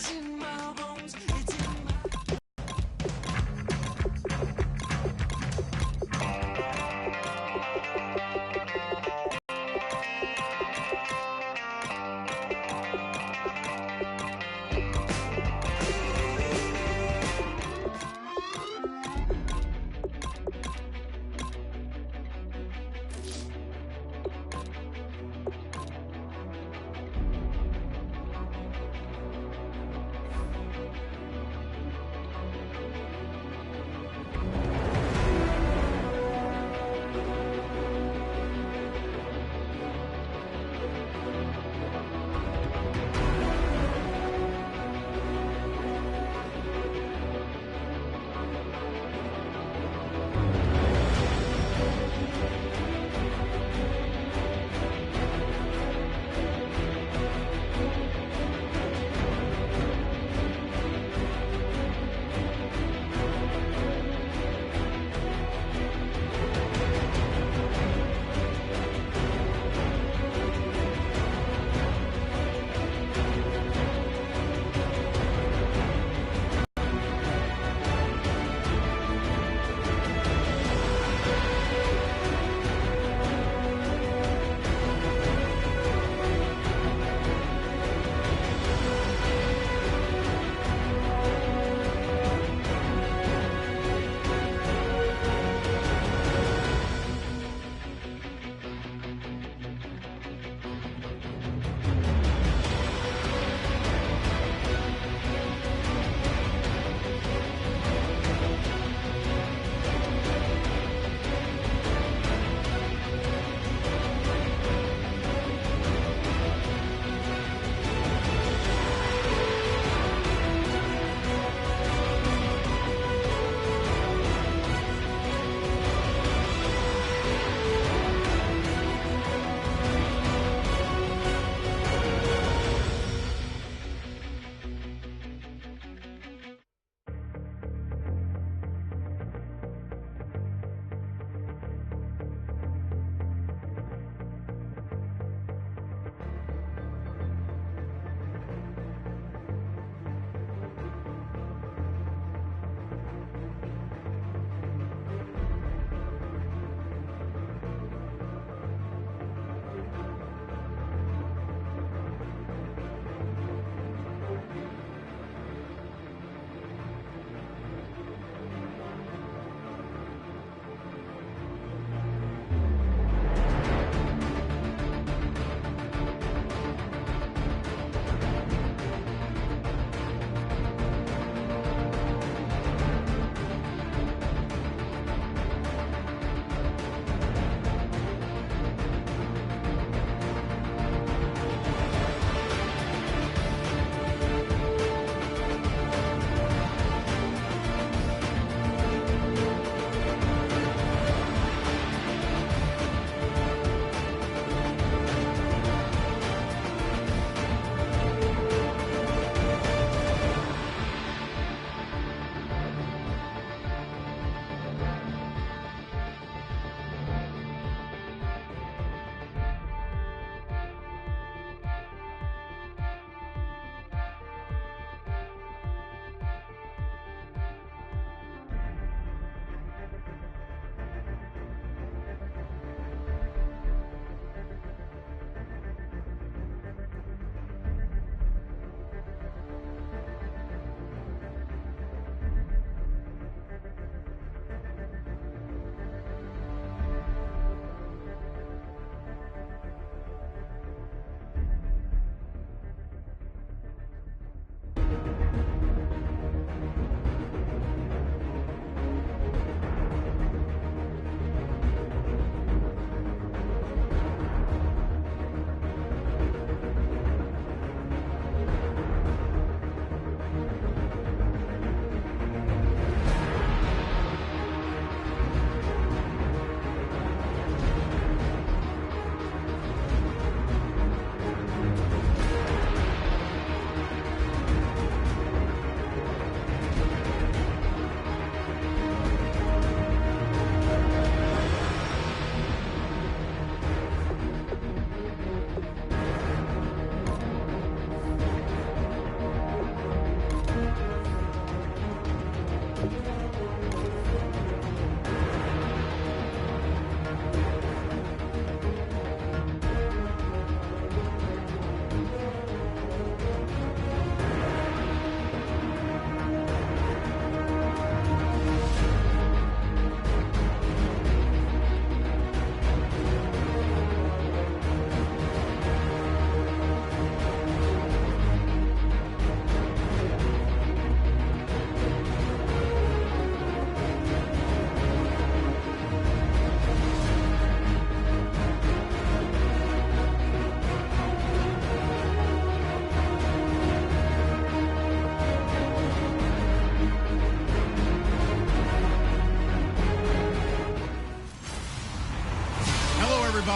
It's in my bones. It's in my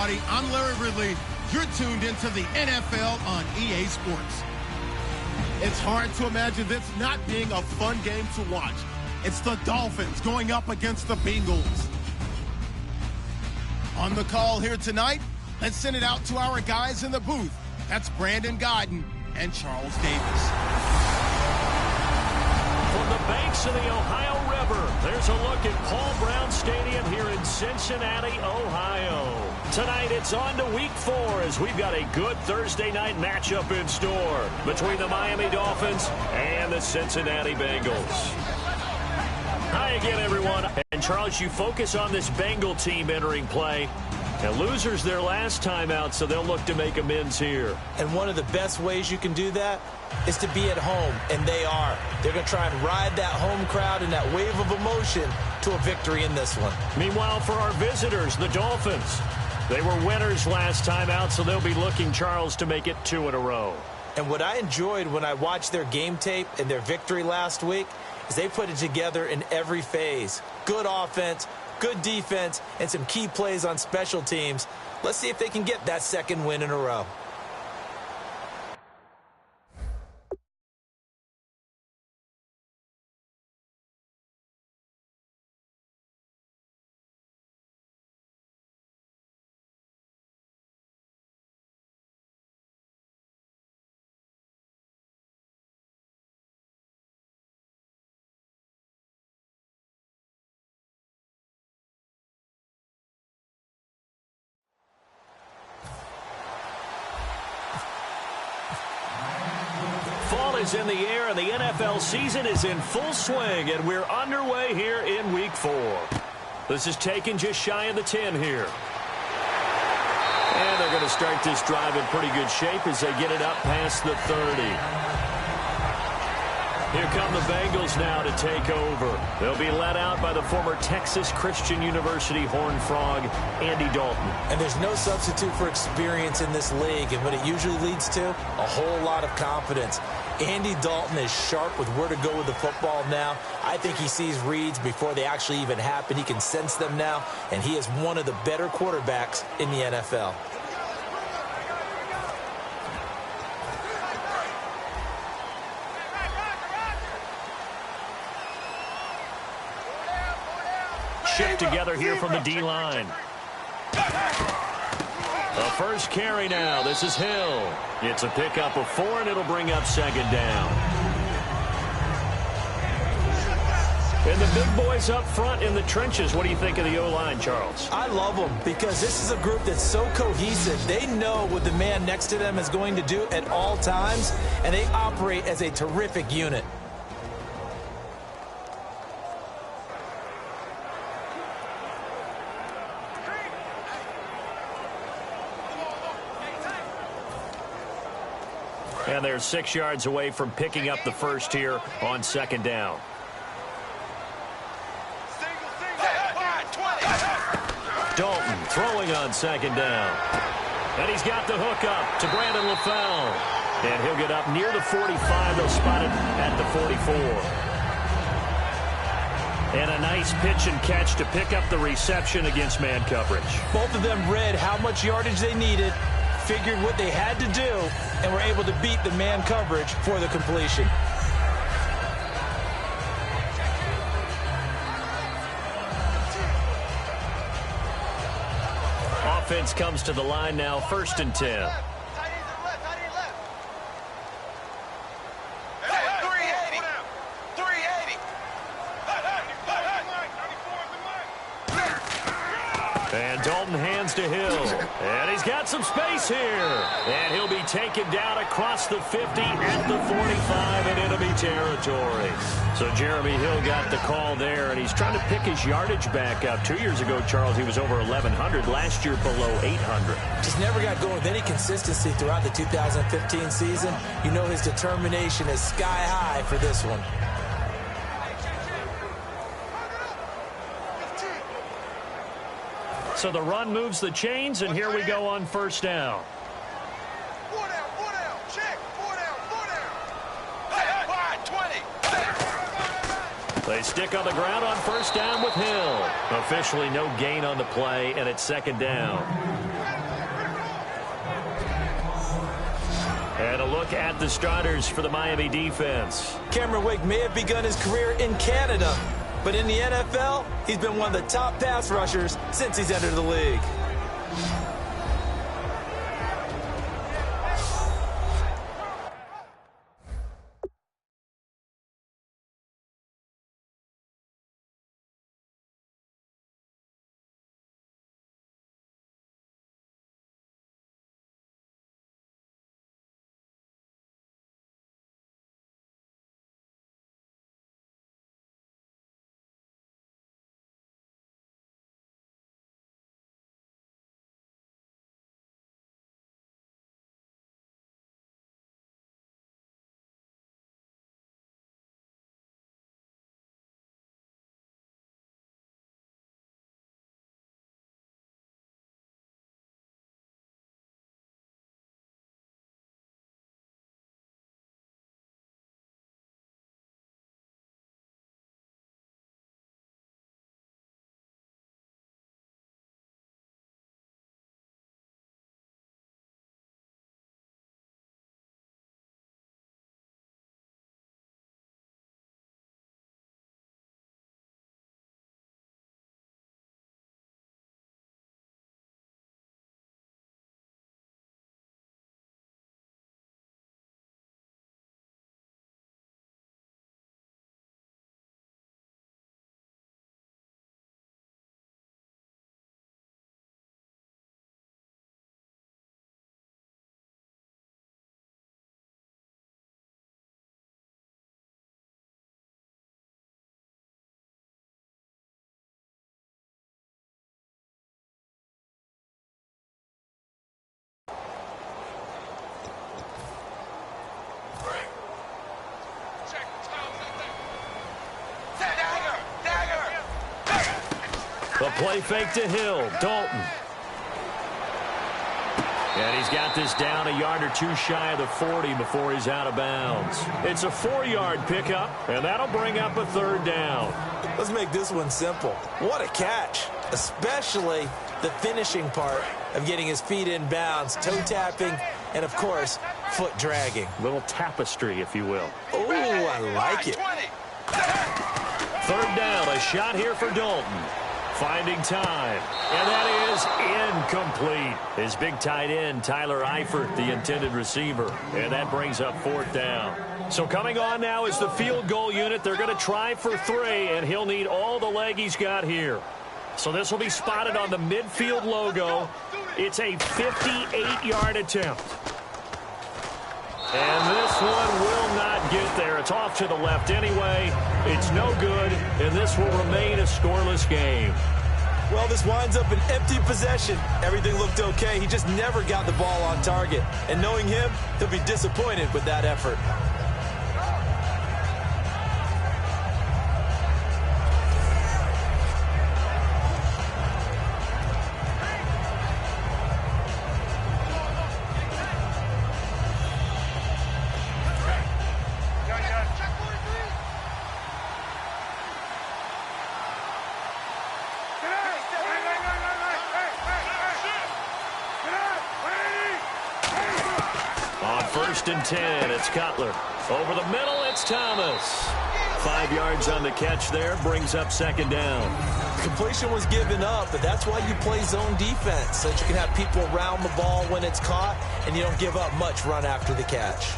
everybody. I'm Larry Ridley. You're tuned into the NFL on EA Sports. It's hard to imagine this not being a fun game to watch. It's the Dolphins going up against the Bengals. On the call here tonight, let's send it out to our guys in the booth. That's Brandon Godden and Charles Davis. From the banks of the Ohio River, there's a look at Paul Brown Stadium here in Cincinnati, Ohio. Tonight it's on to Week 4 as we've got a good Thursday night matchup in store between the Miami Dolphins and the Cincinnati Bengals. Hi again, everyone. And Charles, you focus on this Bengal team entering play. And losers their last time out, so they'll look to make amends here. And one of the best ways you can do that is to be at home, and they are. They're going to try and ride that home crowd and that wave of emotion to a victory in this one. Meanwhile, for our visitors, the Dolphins, they were winners last time out, so they'll be looking, Charles, to make it 2 in a row. And what I enjoyed when I watched their game tape and their victory last week is they put it together in every phase. Good offense, good defense, and some key plays on special teams. Let's see if they can get that second win in a row. Fall is in the air, and the NFL season is in full swing, and we're underway here in Week 4. This is taken just shy of the 10 here. And they're going to start this drive in pretty good shape as they get it up past the 30. Here come the Bengals now to take over. They'll be led out by the former Texas Christian University Horned Frog, Andy Dalton. And there's no substitute for experience in this league, and what it usually leads to, a whole lot of confidence. Andy Dalton is sharp with where to go with the football now. I think he sees reads before they actually even happen. He can sense them now, and he is one of the better quarterbacks in the NFL. Shift together here from the D-line. A first carry now. This is Hill. It's a pickup of 4, and it'll bring up second down. And the big boys up front in the trenches. What do you think of the O-line, Charles? I love them because this is a group that's so cohesive. They know what the man next to them is going to do at all times, and they operate as a terrific unit. And they're 6 yards away from picking up the first here on second down. Dalton throwing on second down. And he's got the hook up to Brandon LaFell. And he'll get up near the 45. They'll spot it at the 44. And a nice pitch and catch to pick up the reception against man coverage. Both of them read how much yardage they needed, figured what they had to do, and were able to beat the man coverage for the completion. Offense comes to the line now, 1st and 10. And Dalton hands to Hill. And he's got some space here. And he'll be taken down across the 50 at the 45 in enemy territory. So Jeremy Hill got the call there, and he's trying to pick his yardage back up. 2 years ago, Charles, he was over 1,100. Last year, below 800. Just never got going with any consistency throughout the 2015 season. You know his determination is sky high for this one. So the run moves the chains, and here we go on first down. They stick on the ground on first down with Hill. Officially no gain on the play, and it's second down. look at the starters for the Miami defense. Cameron Wake may have begun his career in Canada, but in the NFL, he's been one of the top pass rushers since he's entered the league. The play fake to Hill. Dalton. And he's got this down a yard or two shy of the 40 before he's out of bounds. It's a 4-yard pickup, and that'll bring up a third down. Let's make this one simple. What a catch, especially the finishing part of getting his feet in bounds, toe tapping, and, of course, foot dragging. Little tapestry, if you will. Oh, I like it. Third down, a shot here for Dalton. Finding time, and that is incomplete. His big tight end, Tyler Eifert, the intended receiver, and that brings up fourth down. So coming on now is the field goal unit. They're going to try for 3, and he'll need all the leg he's got here. So this will be spotted on the midfield logo. It's a 58-yard attempt. And this one will not get there. It's off to the left anyway. It's no good, and this will remain a scoreless game. Well, this winds up an empty possession. Everything looked okay. He just never got the ball on target. And knowing him, he'll be disappointed with that effort. And 10, it's Cutler. Over the middle, it's Thomas. 5 yards on the catch there, brings up second down. Completion was given up, but that's why you play zone defense, so that you can have people around the ball when it's caught, and you don't give up much run after the catch.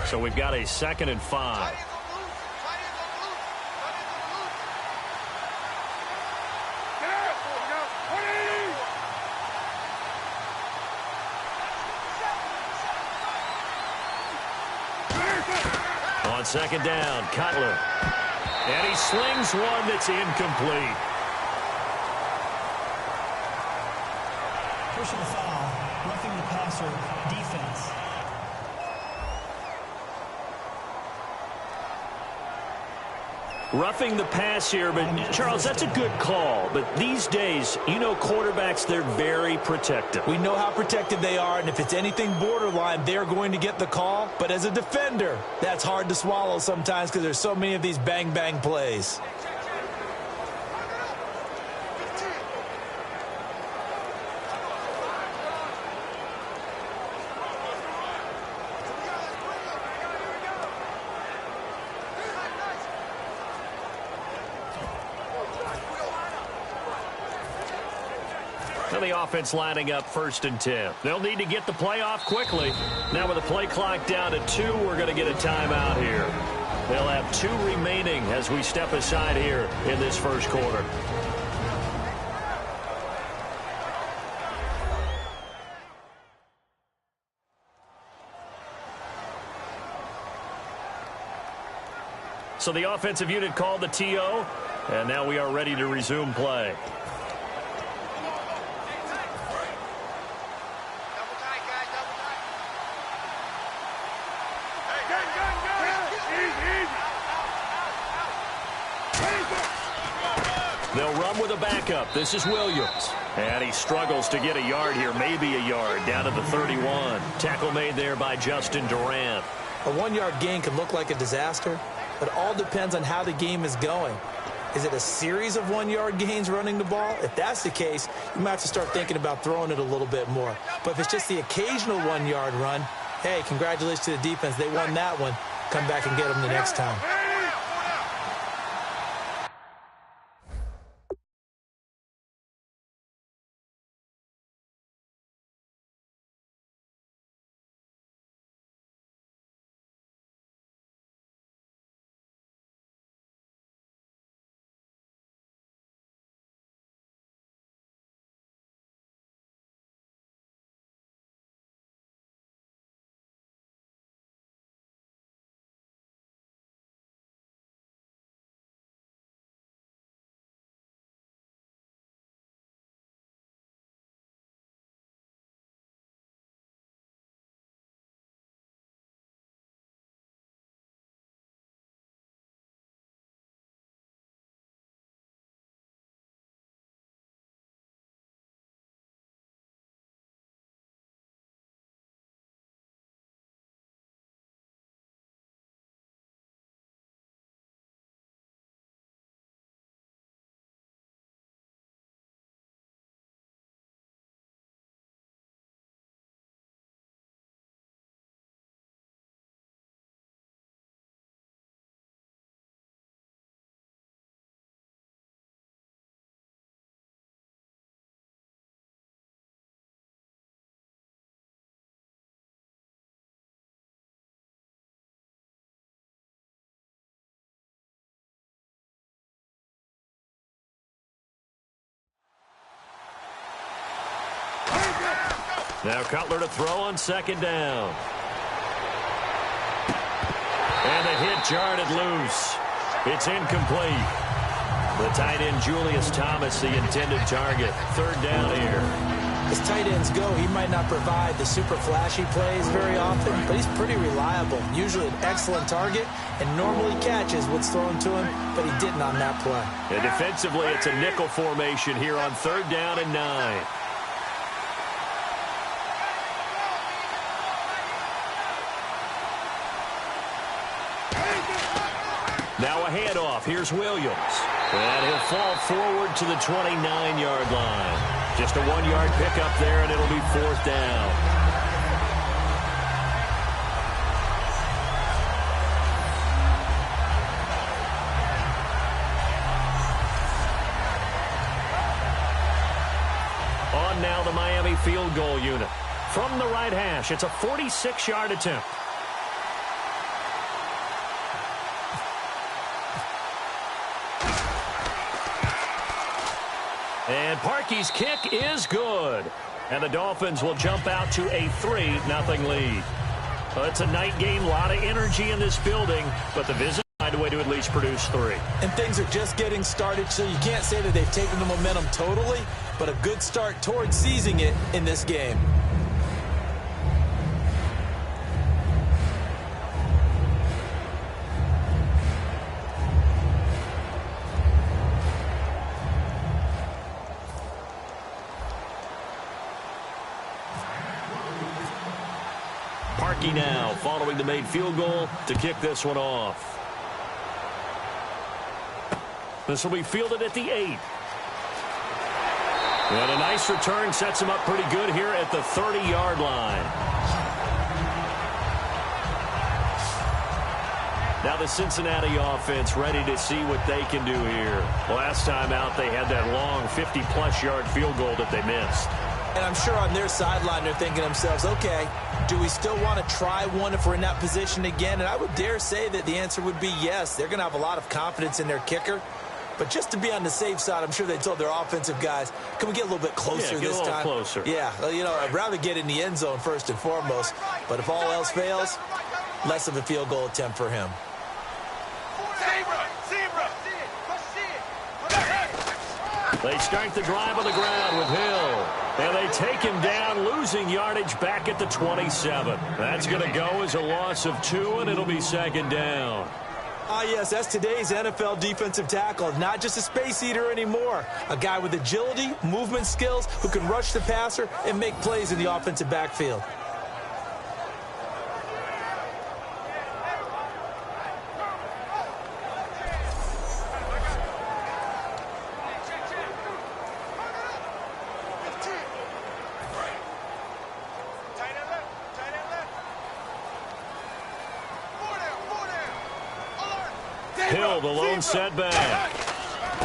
So we've got a 2nd and 5. On second down, Cutler. And he slings one that's incomplete. Personal foul, roughing the passer, defense. Roughing the pass here, but Charles, that's a good call. But these days, you know quarterbacks, they're very protective. We know how protective they are, and if it's anything borderline, they're going to get the call. But as a defender, that's hard to swallow sometimes because there's so many of these bang-bang plays. The offense lining up 1st and 10. They'll need to get the play off quickly. Now with the play clock down to 2, we're going to get a timeout here. They'll have 2 remaining as we step aside here in this first quarter. So the offensive unit called the TO, and now we are ready to resume play. They'll run with a backup. This is Williams. And he struggles to get a yard here, maybe a yard, down to the 31. Tackle made there by Justin Durant. A 1-yard gain can look like a disaster, but it all depends on how the game is going. Is it a series of 1-yard gains running the ball? If that's the case, you might have to start thinking about throwing it a little bit more. But if it's just the occasional 1-yard run, hey, congratulations to the defense. They won that one. Come back and get them the next time. Now Cutler to throw on 2nd down. And the hit jarred loose. It's incomplete. The tight end Julius Thomas, the intended target. 3rd down here. As tight ends go, he might not provide the super flashy plays very often, but he's pretty reliable. Usually an excellent target and normally catches what's thrown to him, but he didn't on that play. And defensively, it's a nickel formation here on 3rd down and 9. Now a handoff. Here's Williams. And he'll fall forward to the 29-yard line. Just a 1-yard pickup there, and it'll be 4th down. On now the Miami field goal unit. From the right hash, it's a 46-yard attempt. And Parkey's kick is good. And the Dolphins will jump out to a 3-0 lead. Well, it's a night game, a lot of energy in this building, but the Visitors find a way to at least produce 3. And things are just getting started, so you can't say that they've taken the momentum totally, but a good start towards seizing it in this game. rookie now, following the made field goal to kick this one off. This will be fielded at the 8. And a nice return sets him up pretty good here at the 30-yard line. Now the Cincinnati offense ready to see what they can do here. Last time out, they had that long 50-plus yard field goal that they missed. And I'm sure on their sideline they're thinking to themselves, okay, do we still want to try one if we're in that position again? And I would dare say that the answer would be yes. They're going to have a lot of confidence in their kicker. But just to be on the safe side, I'm sure they told their offensive guys, can we get a little bit closer this time? Closer. Yeah, well, you know, I'd rather get in the end zone first and foremost. But if all else fails, less of a field goal attempt for him. They start the drive on the ground with Hill. And they take him down, losing yardage back at the 27. That's going to go as a loss of 2, and it'll be second down. Ah, yes, that's today's NFL defensive tackle. Not just a space eater anymore. A guy with agility, movement skills, who can rush the passer and make plays in the offensive backfield. Hill, the lone setback.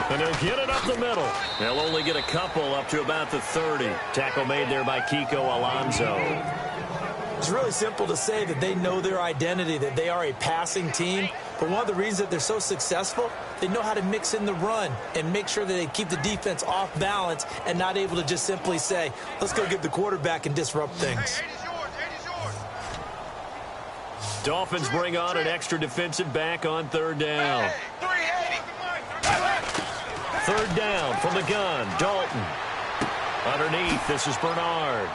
And they'll get it up the middle. They'll only get a couple up to about the 30. Tackle made there by Kiko Alonso. It's really simple to say that they know their identity, that they are a passing team. But one of the reasons that they're so successful, they know how to mix in the run and make sure that they keep the defense off balance and not able to just simply say, let's go get the quarterback and disrupt things. Dolphins bring on an extra defensive back on third down. Third down from the gun, Dalton. Underneath, this is Bernard.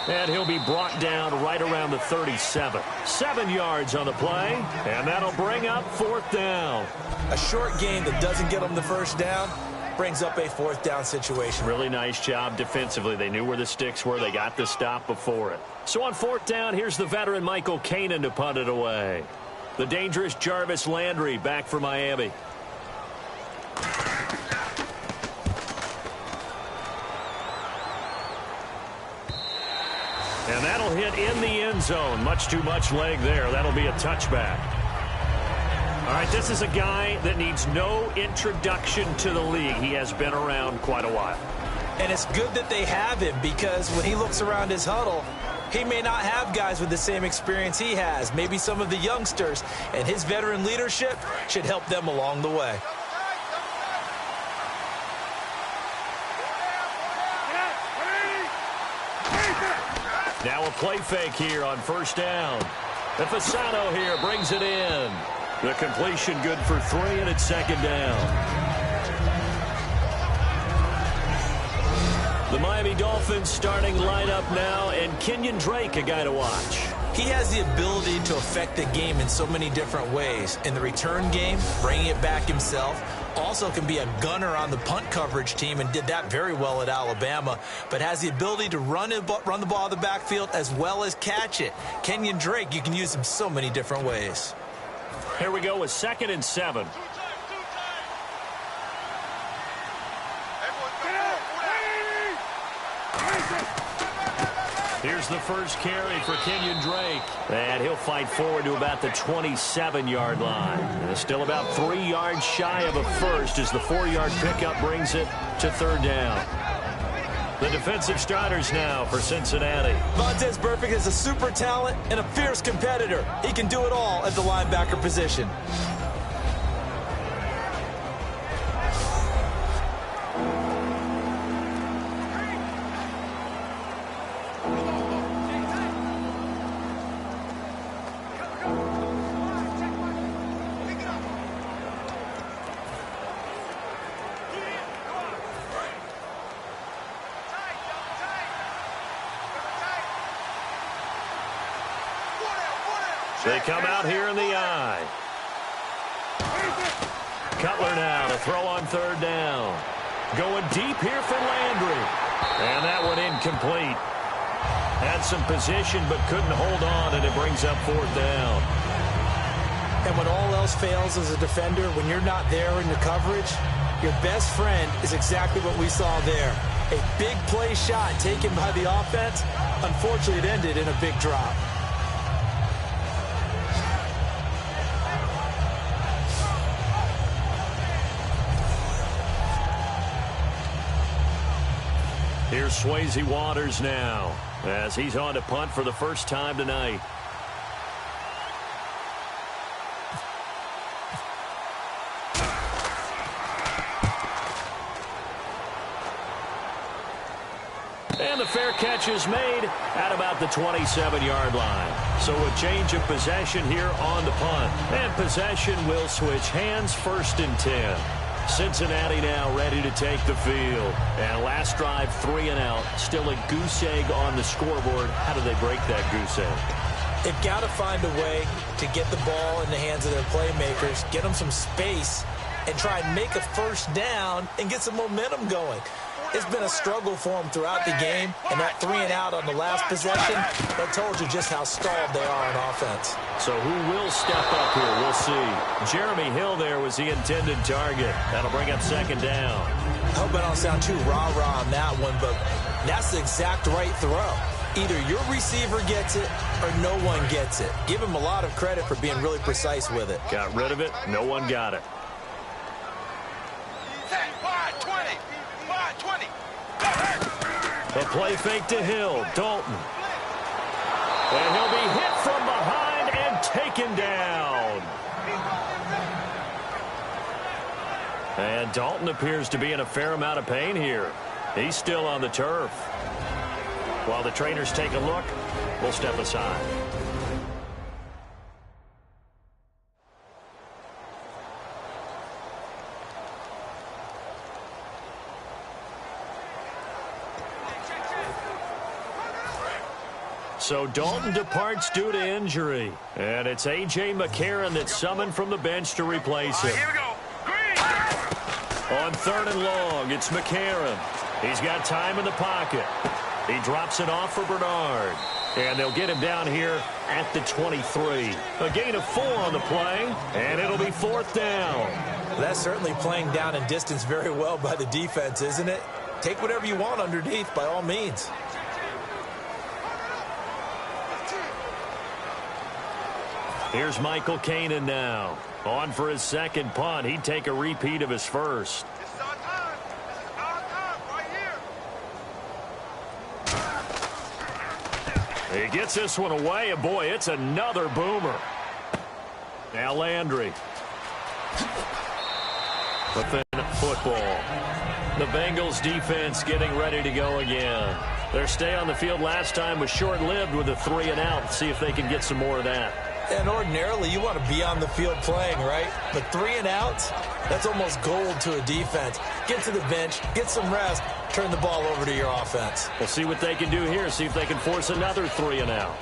And he'll be brought down right around the 37. 7 yards on the play, and that'll bring up fourth down. A short game that doesn't get them the first down brings up a fourth down situation. Really nice job defensively. They knew where the sticks were. They got the stop before it. So on fourth down, here's the veteran Michael Kanan to punt it away. The dangerous Jarvis Landry back for Miami. And that'll hit in the end zone. Much too much leg there. That'll be a touchback. All right, this is a guy that needs no introduction to the league. He has been around quite a while. And it's good that they have him, because when he looks around his huddle, he may not have guys with the same experience he has, maybe some of the youngsters, and his veteran leadership should help them along the way. Now a play fake here on first down. Fasano here brings it in. The completion good for 3, and it's second down. The Miami Dolphins starting lineup now, and Kenyon Drake, a guy to watch. He has the ability to affect the game in so many different ways. In the return game, bringing it back himself. Also can be a gunner on the punt coverage team and did that very well at Alabama. But has the ability to run the ball out of the backfield as well as catch it. Kenyon Drake, you can use him so many different ways. Here we go with 2nd and 7. Here's the first carry for Kenyon Drake. And he'll fight forward to about the 27-yard line. And still about 3 yards shy of a first as the 4-yard pickup brings it to third down. The defensive starters now for Cincinnati. Vontaze Burfict is a super talent and a fierce competitor. He can do it all at the linebacker position. They come out here in the eye. Cutler now to throw on third down. Going deep here for Landry. And that one incomplete. Had some position but couldn't hold on, and it brings up 4th down. And when all else fails as a defender, when you're not there in the coverage, your best friend is exactly what we saw there. A big play shot taken by the offense. Unfortunately, it ended in a big drop. Here's Swayze Waters now as he's on to punt for the first time tonight. And the fair catch is made at about the 27-yard line. So a change of possession here on the punt. And possession will switch hands, 1st and 10. Cincinnati now ready to take the field. And last drive, 3 and out. Still a goose egg on the scoreboard. How do they break that goose egg? They've got to find a way to get the ball in the hands of their playmakers, get them some space, and try and make a first down and get some momentum going. It's been a struggle for them throughout the game, and that 3 and out on the last possession, that told you just how stalled they are on offense. So who will step up here? We'll see. Jeremy Hill there was the intended target. That'll bring up 2nd down. I hope I don't sound too rah-rah on that one, but that's the exact right throw. Either your receiver gets it or no one gets it. Give him a lot of credit for being really precise with it. Got rid of it. No one got it. The play fake to Hill. Dalton. And he'll be hit from behind and taken down. And Dalton appears to be in a fair amount of pain here. He's still on the turf. While the trainers take a look, we'll step aside. So Dalton departs due to injury. And it's A.J. McCarron that's summoned from the bench to replace him. Here we go. Green. On 3rd and long, it's McCarron. He's got time in the pocket. He drops it off for Bernard. And they'll get him down here at the 23. A gain of 4 on the play, and it'll be 4th down. That's certainly playing down in distance very well by the defense, isn't it? Take whatever you want underneath, by all means. Here's Michael Kanan now. On for his 2nd punt. He'd take a repeat of his first. This is our time. This is our time right here. He gets this one away, and boy, it's another boomer. Now Landry. Within football. The Bengals defense getting ready to go again. Their stay on the field last time was short-lived with a 3 and out. See if they can get some more of that. And ordinarily, you want to be on the field playing, right? But 3 and outs, that's almost gold to a defense. Get to the bench, get some rest, turn the ball over to your offense. We'll see what they can do here, see if they can force another 3 and out.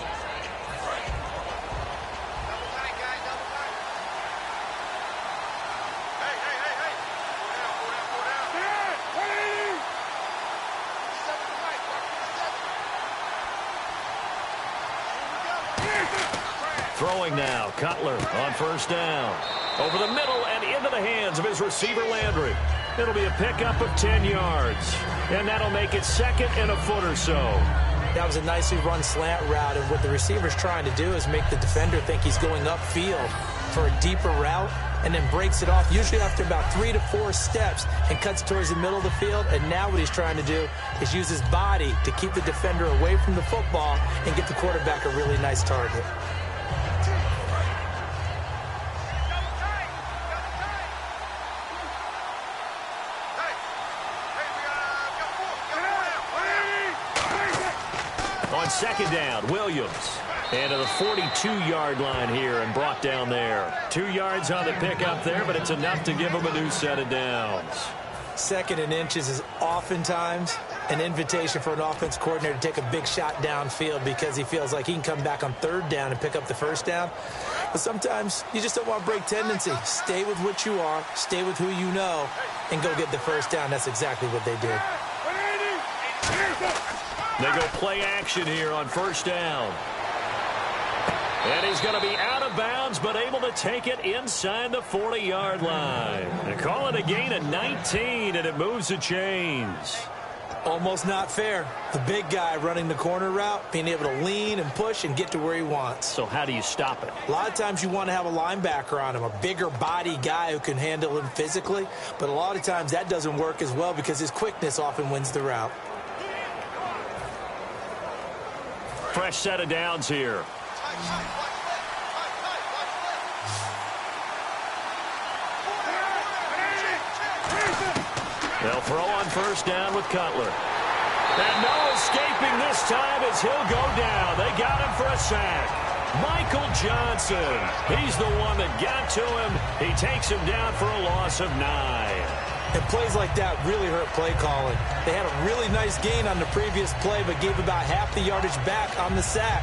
Throwing now, Cutler on 1st down. Over the middle and into the hands of his receiver, Landry. It'll be a pickup of 10 yards. And that'll make it 2nd and a foot or so. That was a nicely run slant route, and what the receiver's trying to do is make the defender think he's going upfield for a deeper route, and then breaks it off, usually after about 3 to 4 steps, and cuts towards the middle of the field. And now what he's trying to do is use his body to keep the defender away from the football and get the quarterback a really nice target. On 2nd down, Williams. And to the 42-yard line here and brought down there. 2 yards on the pickup there, but it's enough to give him a new set of downs. 2nd and inches is oftentimes an invitation for an offense coordinator to take a big shot downfield because he feels like he can come back on 3rd down and pick up the 1st down. But sometimes you just don't want to break tendency. Stay with what you are, stay with who you know, and go get the 1st down. That's exactly what they did. They go play action here on first down. And he's going to be out of bounds, but able to take it inside the 40-yard line. They call it a gain of 19, and it moves the chains. Almost not fair. The big guy running the corner route, being able to lean and push and get to where he wants. So how do you stop it? A lot of times you want to have a linebacker on him, a bigger body guy who can handle him physically. But a lot of times that doesn't work as well because his quickness often wins the route. Fresh set of downs here. They'll throw on first down with Cutler. And no escaping this time as he'll go down. They got him for a sack. Michael Johnson. He's the one that got to him. He takes him down for a loss of 9. And plays like that really hurt play calling. They had a really nice gain on the previous play, but gave about half the yardage back on the sack.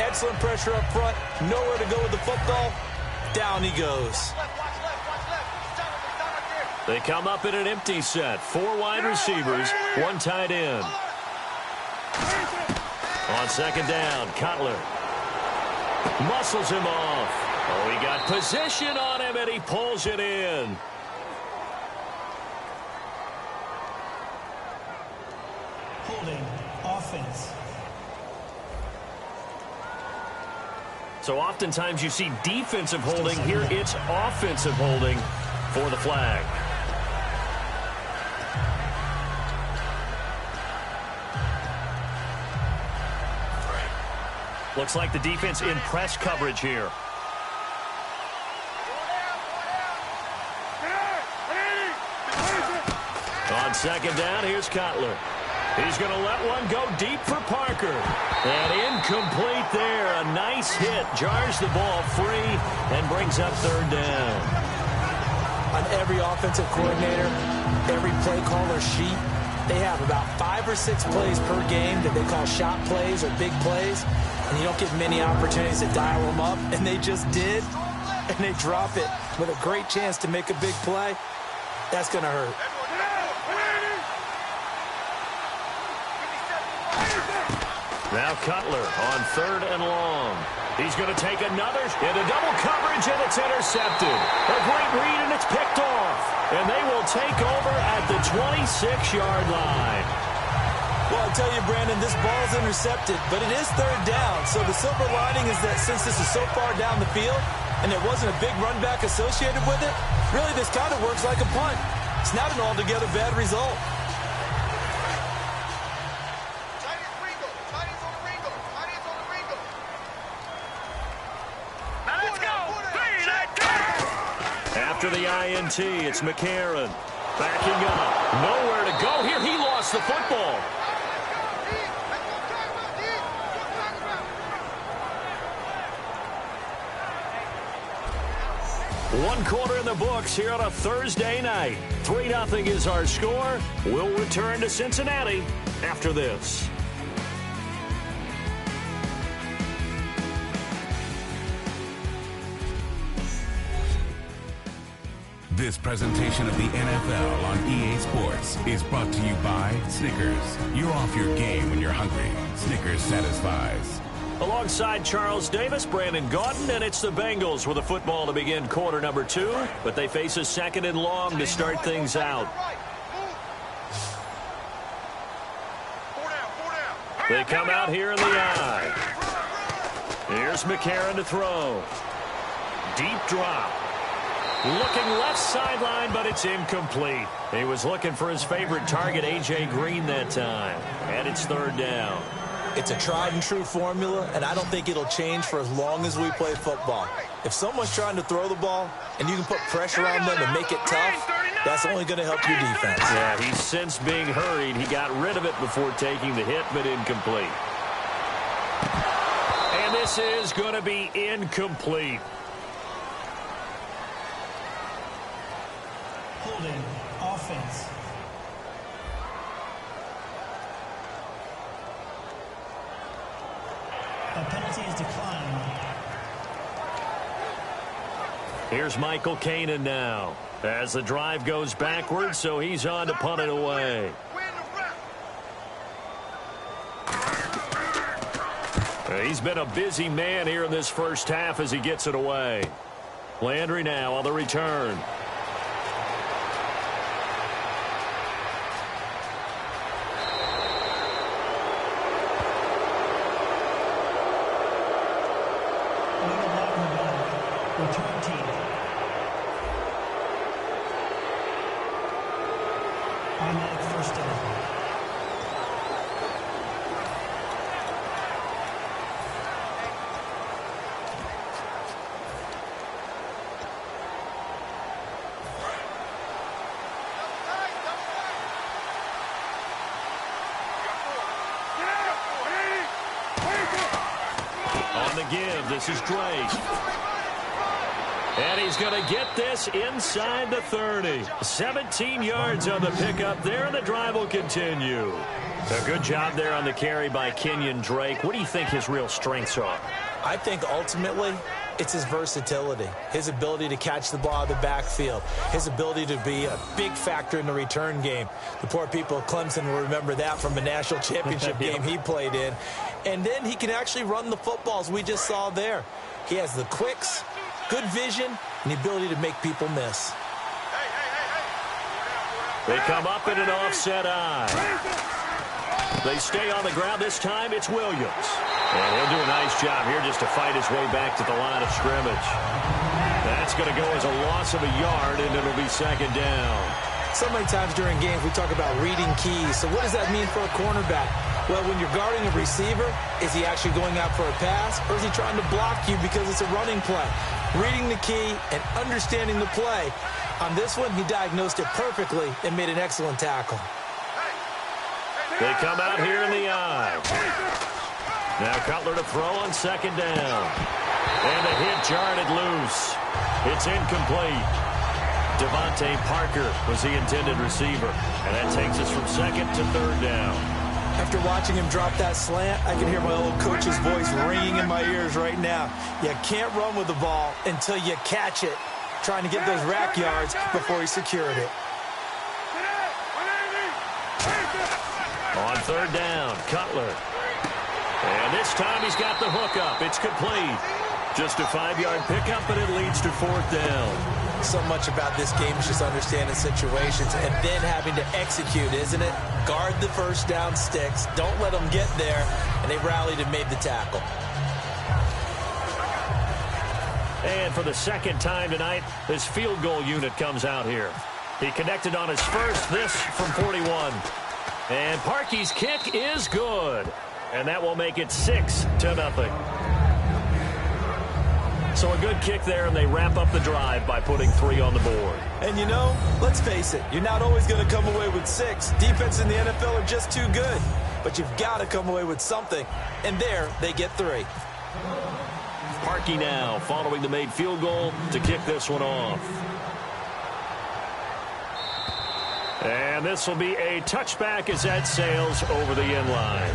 Excellent pressure up front. Nowhere to go with the football. Down he goes. They come up in an empty set. 4 wide receivers, 1 tight end. On second down, Cutler muscles him off. Oh, he got position on him, and he pulls it in. Holding offense. So oftentimes you see defensive holding. Here it's offensive holding for the flag. Looks like the defense in press coverage here. On second down, here's Cutler. He's going to let one go deep for Parker. And incomplete there. A nice hit. Jars the ball free and brings up third down. On every offensive coordinator, every play caller sheet, they have about 5 or 6 plays per game that they call shot plays or big plays. And you don't get many opportunities to dial them up. And they just did. And they drop it with a great chance to make a big play. That's going to hurt. Now Cutler on third and long. He's going to take another into double coverage, and it's intercepted. A great read, and it's picked off. And they will take over at the 26-yard line. Well, I tell you, Brandon, this ball's intercepted, but it is third down. So the silver lining is that since this is so far down the field and there wasn't a big run back associated with it, really this kind of works like a punt. It's not an altogether bad result. After the INT, it's McCarron. Backing up. Nowhere to go here. He lost the football. One quarter in the books here on a Thursday night. 3-0 is our score. We'll return to Cincinnati after this. This presentation of the NFL on EA Sports is brought to you by Snickers. You're off your game when you're hungry. Snickers satisfies. Alongside Charles Davis, Brandon Gaudin, and it's the Bengals with a football to begin quarter number 2, but they face a second and long to start things out. They come out here in the eye. Here's McCarron to throw. Deep drop. Looking left sideline, but it's incomplete. He was looking for his favorite target, A.J. Green, that time. And it's third down. It's a tried and true formula, and I don't think it'll change for as long as we play football. If someone's trying to throw the ball and you can put pressure on them and make it tough, that's only going to help your defense. Yeah, he's since being hurried. He got rid of it before taking the hit, but incomplete. And this is going to be incomplete. Holding offense. A penalty is declined. Here's Michael Kanan now as the drive goes backwards, so he's on to punt it away. He's been a busy man here in this first half as he gets it away. Landry now on the return. Return team. Automatic first down. On the give, this is Drake. And he's going to get this inside the 30. 17 yards on the pickup there, and the drive will continue. A good job there on the carry by Kenyon Drake. What do you think his real strengths are? I think ultimately it's his versatility, his ability to catch the ball out of the backfield, his ability to be a big factor in the return game. The poor people of Clemson will remember that from a national championship game he played in. And then he can actually run the footballs we just saw there. He has the quicks, good vision, and the ability to make people miss. They come up in an offset eye. They stay on the ground. This time it's Williams. And he'll do a nice job here just to fight his way back to the line of scrimmage. That's going to go as a loss of a yard, and it'll be second down. So many times during games we talk about reading keys. So what does that mean for a cornerback? Well, when you're guarding a receiver, is he actually going out for a pass, or is he trying to block you because it's a running play? Reading the key and understanding the play. On this one, he diagnosed it perfectly and made an excellent tackle. They come out here in the eye. Now Cutler to throw on second down. And the hit jarred it loose. It's incomplete. Devontae Parker was the intended receiver. And that takes us from second to third down. After watching him drop that slant, I can hear my old coach's voice ringing in my ears right now. You can't run with the ball until you catch it. Trying to get those rack yards before he secured it. On third down, Cutler. And this time he's got the hook up. It's complete. Just a 5-yard pickup, and it leads to fourth down. So much about this game is just understanding situations and then having to execute, isn't it? Guard the first down sticks. Don't let them get there. And they rallied and made the tackle. And for the second time tonight, his field goal unit comes out here. He connected on his first, this from 41. And Parkey's kick is good. And that will make it 6-0. So a good kick there, and they wrap up the drive by putting 3 on the board. And you know, let's face it, you're not always going to come away with 6. Defense in the NFL are just too good. But you've got to come away with something. And there, they get 3. Parkey now following the made field goal to kick this one off. And this will be a touchback as that sails over the end line.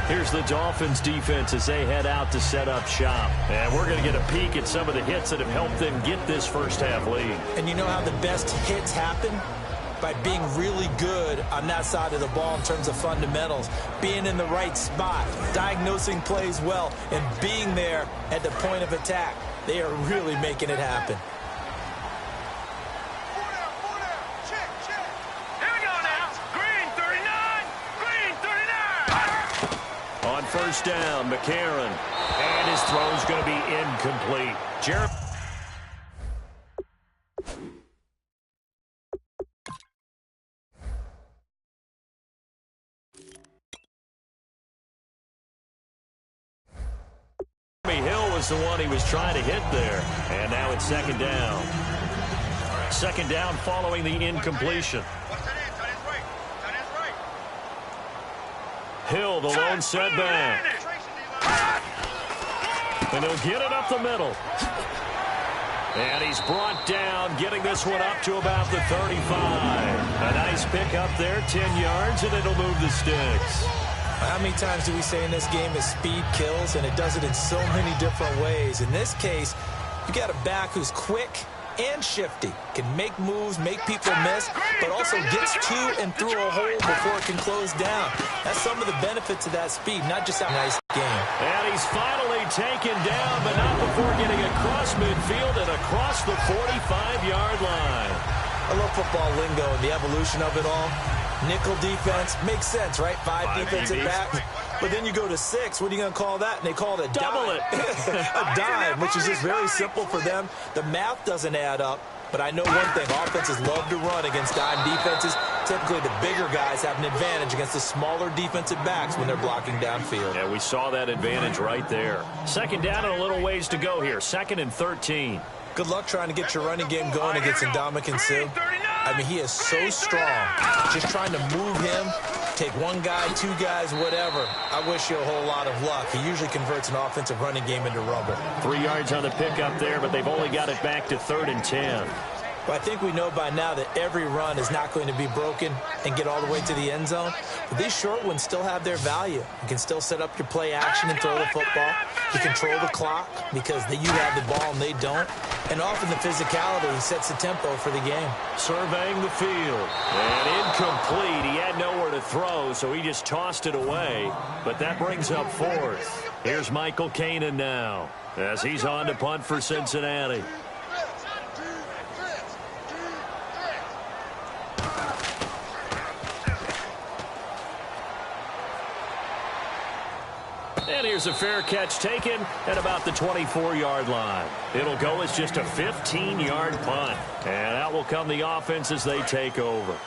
Here's the Dolphins defense as they head out to set up shop. And we're going to get a peek at some of the hits that have helped them get this first half lead. And you know how the best hits happen? By being really good on that side of the ball in terms of fundamentals, being in the right spot, diagnosing plays well, and being there at the point of attack. They are really making it happen. First down, McCarron. And his throw's going to be incomplete. Jeremy Hill was the one he was trying to hit there. And now it's second down. Second down following the incompletion. Hill, the lone setback. And he'll get it up the middle. And he's brought down, getting this one up to about the 35. A nice pick up there, 10 yards, and it'll move the sticks. How many times do we say in this game is speed kills, and it does it in so many different ways. In this case, you got a back who's quick, and shifty. Can make moves, make people miss, but also gets to and through a hole before it can close down. That's some of the benefits of that speed, not just a nice game. And he's finally taken down, but not before getting across midfield and across the 45-yard line. I love football lingo and the evolution of it all. Nickel defense makes sense, right? Five defensive backs. But then you go to 6. What are you going to call that? And they call it a double dime. A dime, which is just very simple for them. The math doesn't add up. But I know one thing. Offenses love to run against dime defenses. Typically, the bigger guys have an advantage against the smaller defensive backs when they're blocking downfield. Yeah, we saw that advantage right there. Second down and a little ways to go here. 2nd and 13. Good luck trying to get your running game going against Ndamukong Suh. I mean, he is so strong. Just trying to move him, take one guy, 2 guys, whatever. I wish you a whole lot of luck. He usually converts an offensive running game into rubble. 3 yards on the pickup there, but they've only got it back to 3rd and 10. Well, I think we know by now that every run is not going to be broken and get all the way to the end zone. But these short ones still have their value. You can still set up your play action and throw the football. You control the clock because you have the ball and they don't. And often the physicality sets the tempo for the game. Surveying the field. And incomplete. He had nowhere to throw, so he just tossed it away. But that brings up 4th. Here's Michael Kanan now as he's on to punt for Cincinnati. And here's a fair catch taken at about the 24-yard line. It'll go as just a 15-yard punt. And out will come the offense as they take over.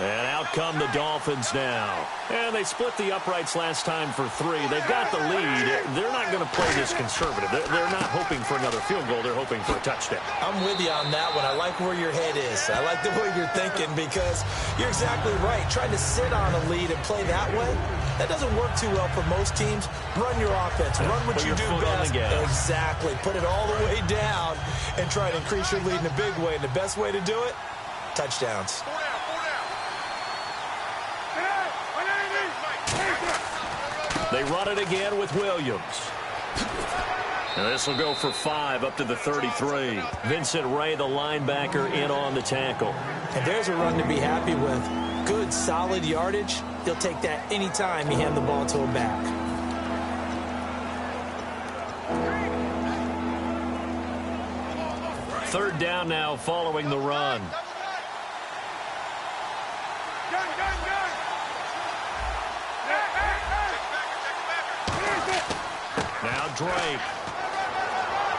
And out come the Dolphins now. And they split the uprights last time for 3. They've got the lead. They're not going to play this conservative. They're not hoping for another field goal. They're hoping for a touchdown. I'm with you on that one. I like where your head is. I like the way you're thinking because you're exactly right. Trying to sit on a lead and play that way, that doesn't work too well for most teams. Run your offense. Run what you do best. Exactly. Put it all the way down and try to increase your lead in a big way. And the best way to do it, touchdowns. They run it again with Williams. And this will go for 5 up to the 33. Vincent Ray, the linebacker, in on the tackle. And there's a run to be happy with. Good, solid yardage. He'll take that anytime you hand the ball to a back. Third down now following the run. Now Drake.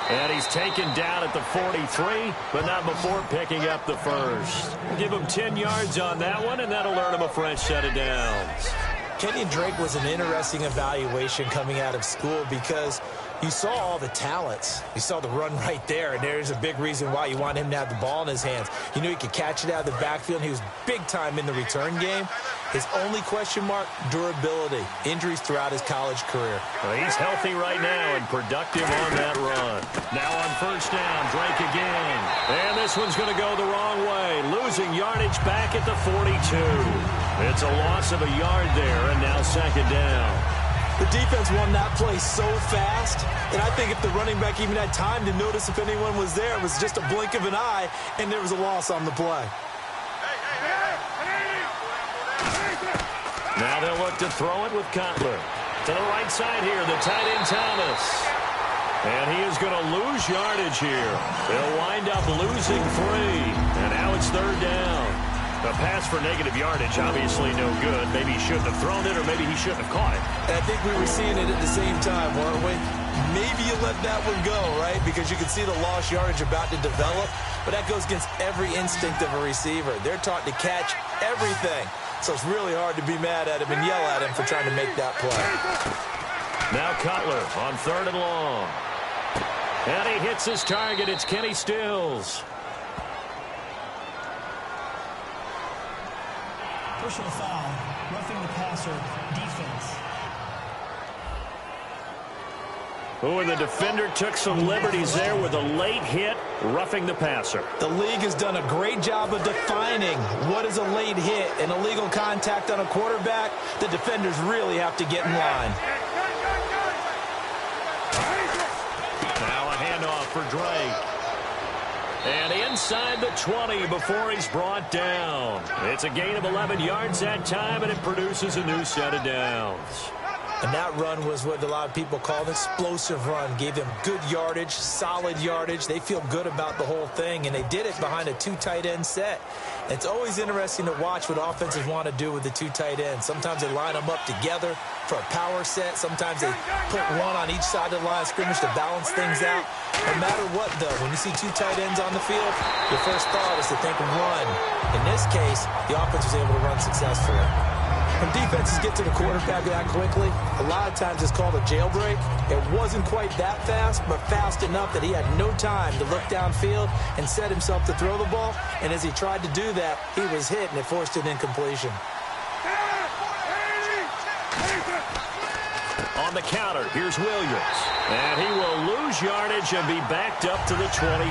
And he's taken down at the 43, but not before picking up the first. Give him 10 yards on that one, and that'll earn him a fresh set of downs. Kenyon Drake was an interesting evaluation coming out of school because you saw all the talents. You saw the run right there, and there's a big reason why you want him to have the ball in his hands. You knew he could catch it out of the backfield. He was big time in the return game. His only question mark, durability. Injuries throughout his college career. Well, he's healthy right now and productive on that run. Now on first down, Drake again. And this one's going to go the wrong way. Losing yardage back at the 42. It's a loss of a yard there, and now second down. The defense won that play so fast, and I think if the running back even had time to notice if anyone was there, it was just a blink of an eye, and there was a loss on the play. Now they'll look to throw it with Cutler. To the right side here, the tight end Thomas. And he is going to lose yardage here. They'll wind up losing 3. And now it's third down. A pass for negative yardage, obviously no good. Maybe he shouldn't have thrown it, or maybe he shouldn't have caught it. And I think we were seeing it at the same time, weren't we? Maybe you let that one go, right? Because you can see the lost yardage about to develop. But that goes against every instinct of a receiver. They're taught to catch everything. So it's really hard to be mad at him and yell at him for trying to make that play. Now Cutler on 3rd and long. And he hits his target. It's Kenny Stills. Personal foul, roughing the passer, defense. Oh, and the defender took some liberties there with a late hit, roughing the passer. The league has done a great job of defining what is a late hit and illegal contact on a quarterback. The defenders really have to get in line. Now a handoff for Drake. And inside the 20 before he's brought down. It's a gain of 11 yards that time, and it produces a new set of downs. And that run was what a lot of people call an explosive run. Gave them good yardage, solid yardage. They feel good about the whole thing, and they did it behind a 2 tight end set. It's always interesting to watch what offenses want to do with the 2 tight ends. Sometimes they line them up together for a power set. Sometimes they put one on each side of the line of scrimmage to balance things out. No matter what, though, when you see 2 tight ends on the field, your first thought is to think of run. In this case, the offense was able to run successfully. When defenses get to the quarterback that quickly, a lot of times it's called a jailbreak. It wasn't quite that fast, but fast enough that he had no time to look downfield and set himself to throw the ball. And as he tried to do that, he was hit, and it forced an incompletion. On the counter, here's Williams. And he will lose yardage and be backed up to the 24.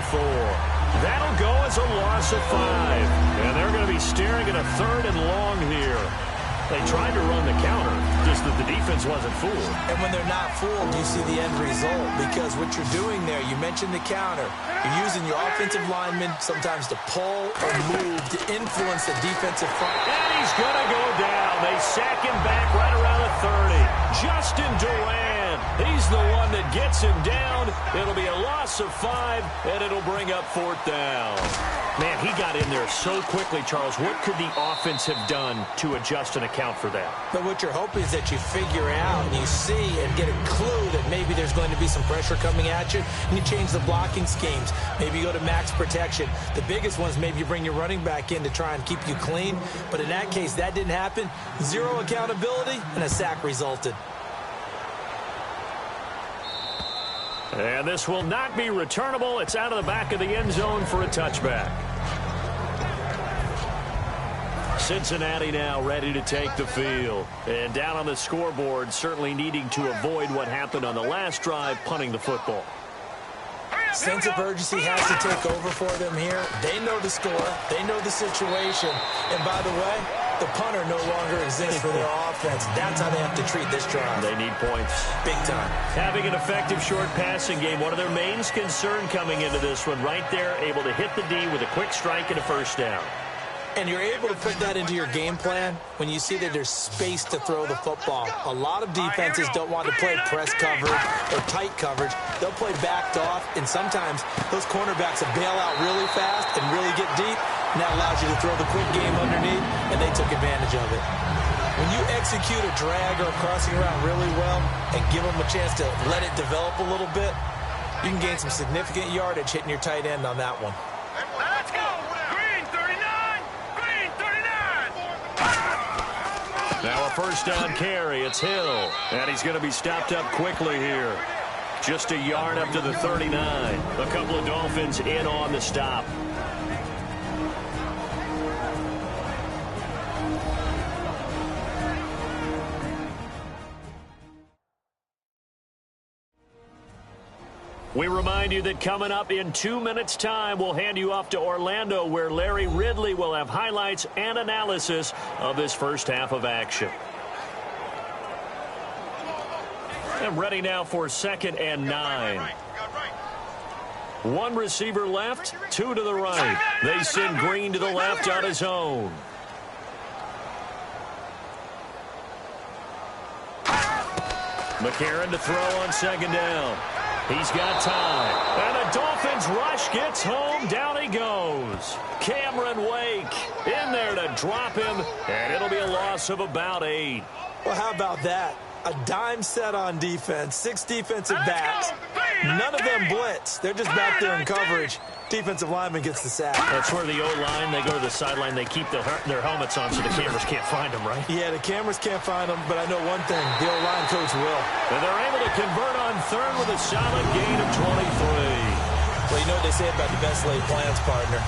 That'll go as a loss of 5. And they're going to be staring at a 3rd and long here. They tried to run the counter, just that the defense wasn't fooled. And when they're not fooled, you see the end result. Because what you're doing there, you mentioned the counter. You're using your offensive linemen sometimes to pull or move to influence the defensive front. And he's going to go down. They sack him back right around the 30. Justin Duran, he's the one that gets him down. It'll be a loss of 5, and it'll bring up 4th down. Man, he got in there so quickly, Charles. What could the offense have done to adjust and account for that? But what you're hoping is that you figure out and you see and get a clue that maybe there's going to be some pressure coming at you, and you change the blocking schemes. Maybe you go to max protection. The biggest ones, maybe you bring your running back in to try and keep you clean. But in that case, that didn't happen. 0 accountability, and a sack resulted. And this will not be returnable. It's out of the back of the end zone for a touchback. Cincinnati now ready to take the field. And down on the scoreboard, certainly needing to avoid what happened on the last drive, punting the football. Sense of urgency has to take over for them here. They know the score. They know the situation. And by the way, the punter no longer exists for their offense. That's how they have to treat this drive. They need points. Big time. Having an effective short passing game, one of their main concern coming into this one, right there, able to hit the D with a quick strike and a 1st down. And you're able to put that into your game plan when you see that there's space to throw the football. A lot of defenses don't want to play press coverage or tight coverage. They'll play backed off, and sometimes those cornerbacks will bail out really fast and really get deep, and that allows you to throw the quick game underneath, and they took advantage of it. When you execute a drag or a crossing route really well and give them a chance to let it develop a little bit, you can gain some significant yardage hitting your tight end on that one. Let's go. Green 39. Green 39. Now a 1st down carry. It's Hill. And he's going to be stopped up quickly here. Just a yard up to the 39. A couple of Dolphins in on the stop. We remind you that coming up in 2 minutes' time, we'll hand you off to Orlando, where Larry Ridley will have highlights and analysis of this first half of action. And ready now for 2nd and 9. 1 receiver left, 2 to the right. They send Green to the left on his own. McCarron to throw on 2nd down. He's got time. And the Dolphins rush gets home. Down he goes. Cameron Wake in there to drop him. And it'll be a loss of about 8. Well, how about that? A dime set on defense. 6 defensive backs. None of them blitz. They're just back there in coverage. Defensive lineman gets the sack. That's where the O-line, they go to the sideline, they keep their helmets on so the cameras can't find them, right? Yeah, the cameras can't find them, but I know one thing. The O-line coach will. And they're able to convert on 3rd with a solid gain of 23. Well, you know what they say about the best laid plans, partner.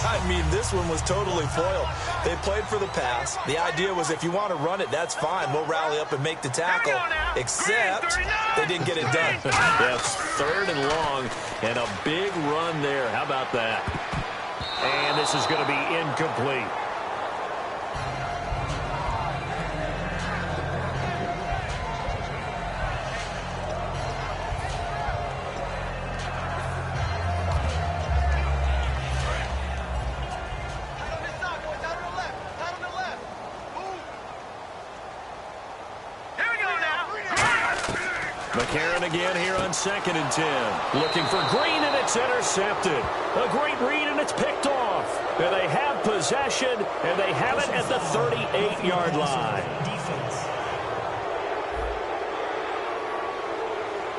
I mean, this one was totally foiled. They played for the pass. The idea was if you want to run it, that's fine. We'll rally up and make the tackle. Except they didn't get it done. Yes, 3rd and long, and a big run there. How about that? And this is going to be incomplete. McCarron again here on 2nd and 10. Looking for Green, and it's intercepted. A great read, and it's picked off. And they have possession, and they have it at the 38-yard line. Defense.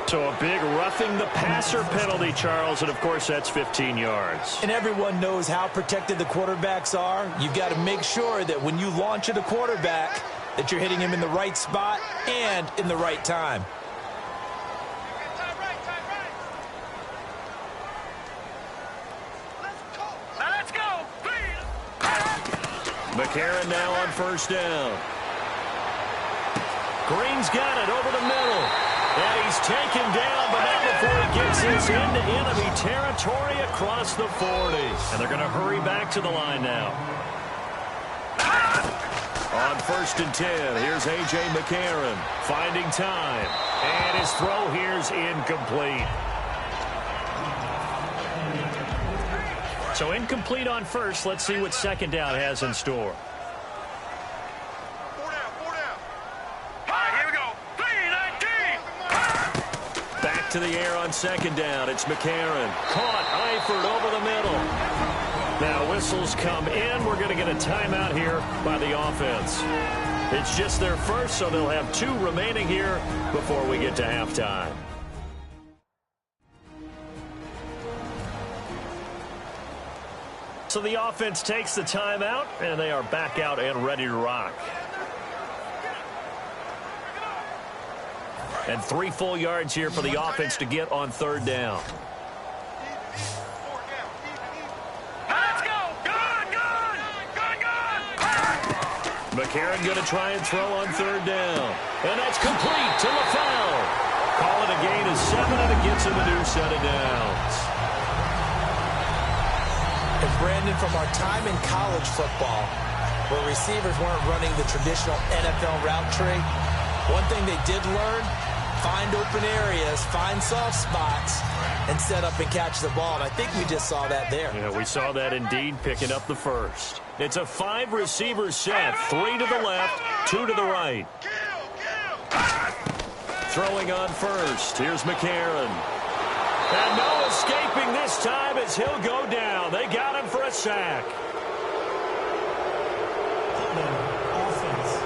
So a big roughing the passer penalty, Charles, and of course that's 15 yards. And everyone knows how protected the quarterbacks are. You've got to make sure that when you launch at a quarterback, that you're hitting him in the right spot and in the right time. Let's go. McCarron now on 1st down. Green's got it over the middle. And he's taken down, but not before he gets this into enemy territory across the 40. And they're going to hurry back to the line now. On 1st and 10, here's A.J. McCarron finding time. And his throw here's incomplete. So incomplete on 1st. Let's see what 2nd down has in store. To the air on 2nd down. It's McCarron. Caught. Eifert over the middle. Now whistles come in. We're going to get a timeout here by the offense. It's just their first, so they'll have 2 remaining here before we get to halftime. So the offense takes the timeout, and they are back out and ready to rock. And 3 full yards here for the offense to get on 3rd down. Let's go. Good. McCarron going to try and throw on 3rd down. And that's complete to LaFell. Call it a gain of 7, and it gets him a new set of downs. And Brandon, from our time in college football, where receivers weren't running the traditional NFL route tree, one thing they did learn: find open areas, find soft spots, and set up and catch the ball. And I think we just saw that there. Yeah, we saw that indeed, picking up the first. It's a 5-receiver set. 3 to the left, 2 to the right. Throwing on 1st. Here's McCarron. And no escaping this time as he'll go down. They got him for a sack. Offense.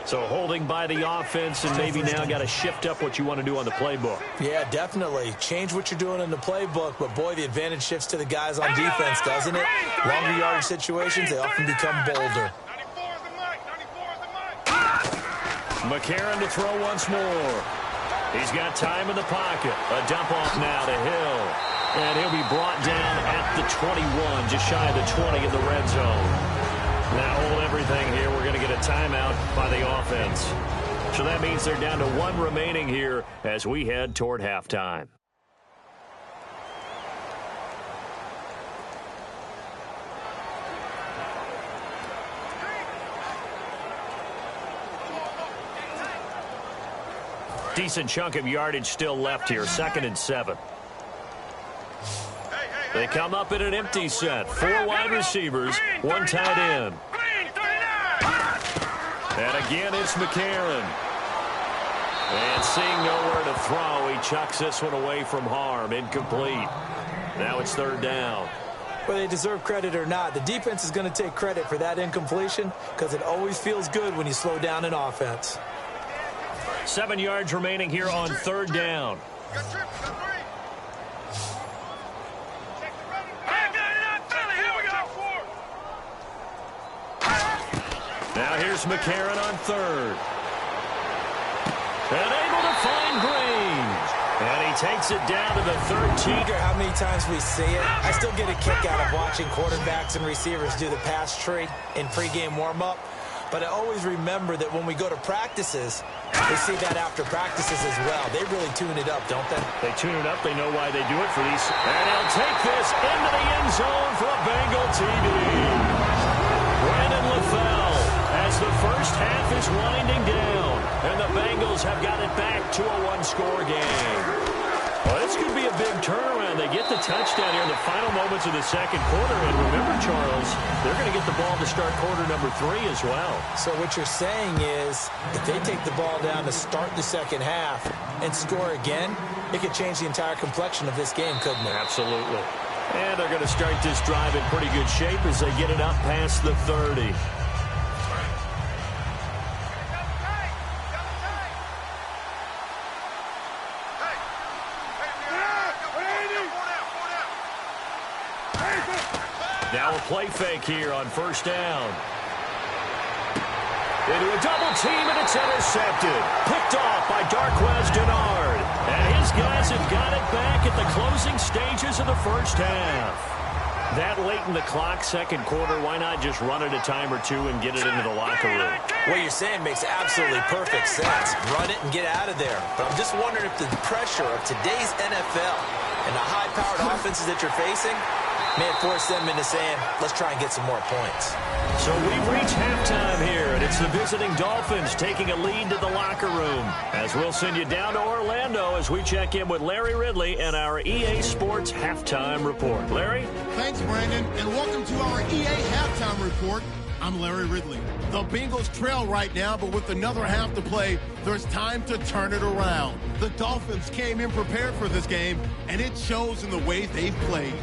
So holding by the offense, and maybe now got to shift up what you want to do on the playbook. Yeah, definitely. Change what you're doing in the playbook, but boy, the advantage shifts to the guys on defense, doesn't it? Longer yardage situations, they often become bolder. 94 is the mic. 94 is the mic. McCarron to throw once more. He's got time in the pocket. A dump off now to Hill. And he'll be brought down at the 21, just shy of the 20 in the red zone. Now hold everything here. We're going to get a timeout by the offense. So that means they're down to 1 remaining here as we head toward halftime. Decent chunk of yardage still left here. 2nd and 7. They come up in an empty set. 4 wide receivers, 1 tight end. And again, it's McCarron. And seeing nowhere to throw, he chucks this one away from harm. Incomplete. Now it's 3rd down. Whether they deserve credit or not, the defense is going to take credit for that incompletion because it always feels good when you slow down an offense. 7 yards remaining here on 3rd down. Now here's McCarron on 3rd. And able to find Green. And he takes it down to the 13. How many times we see it? I still get a kick out of watching quarterbacks and receivers do the pass tree in pregame warm-up. But I always remember that when we go to practices, they see that after practices as well. They really tune it up, don't they? They tune it up. They know why they do it for these. And he'll take this into the end zone for a Bengal TD. Brandon LaFell, as the first half is winding down. and the Bengals have got it back to a one-score game. Well, this could be a big turnaround. They get the touchdown here in the final moments of the second quarter. And remember, Charles, they're going to get the ball to start quarter number 3 as well. So what you're saying is if they take the ball down to start the second half and score again, it could change the entire complexion of this game, couldn't it? Absolutely. And they're going to start this drive in pretty good shape as they get it up past the 30. Now a play fake here on first down. Into a double team, and it's intercepted. Picked off by Darquez Denard. And his guys have got it back at the closing stages of the first half. That late in the clock, second quarter, why not just run it a time or two and get it into the locker room? What you're saying makes absolutely perfect sense. Run it and get out of there. But I'm just wondering if the pressure of today's NFL and the high-powered offenses that you're facing may have forced them into saying, let's try and get some more points. So we've reached halftime here, and it's the visiting Dolphins taking a lead to the locker room. As we'll send you down to Orlando as we check in with Larry Ridley and our EA Sports Halftime Report. Larry? Thanks, Brandon, and welcome to our EA Halftime Report. I'm Larry Ridley. The Bengals trail right now, but with another half to play, there's time to turn it around. The Dolphins came in prepared for this game, and it shows in the way they've played.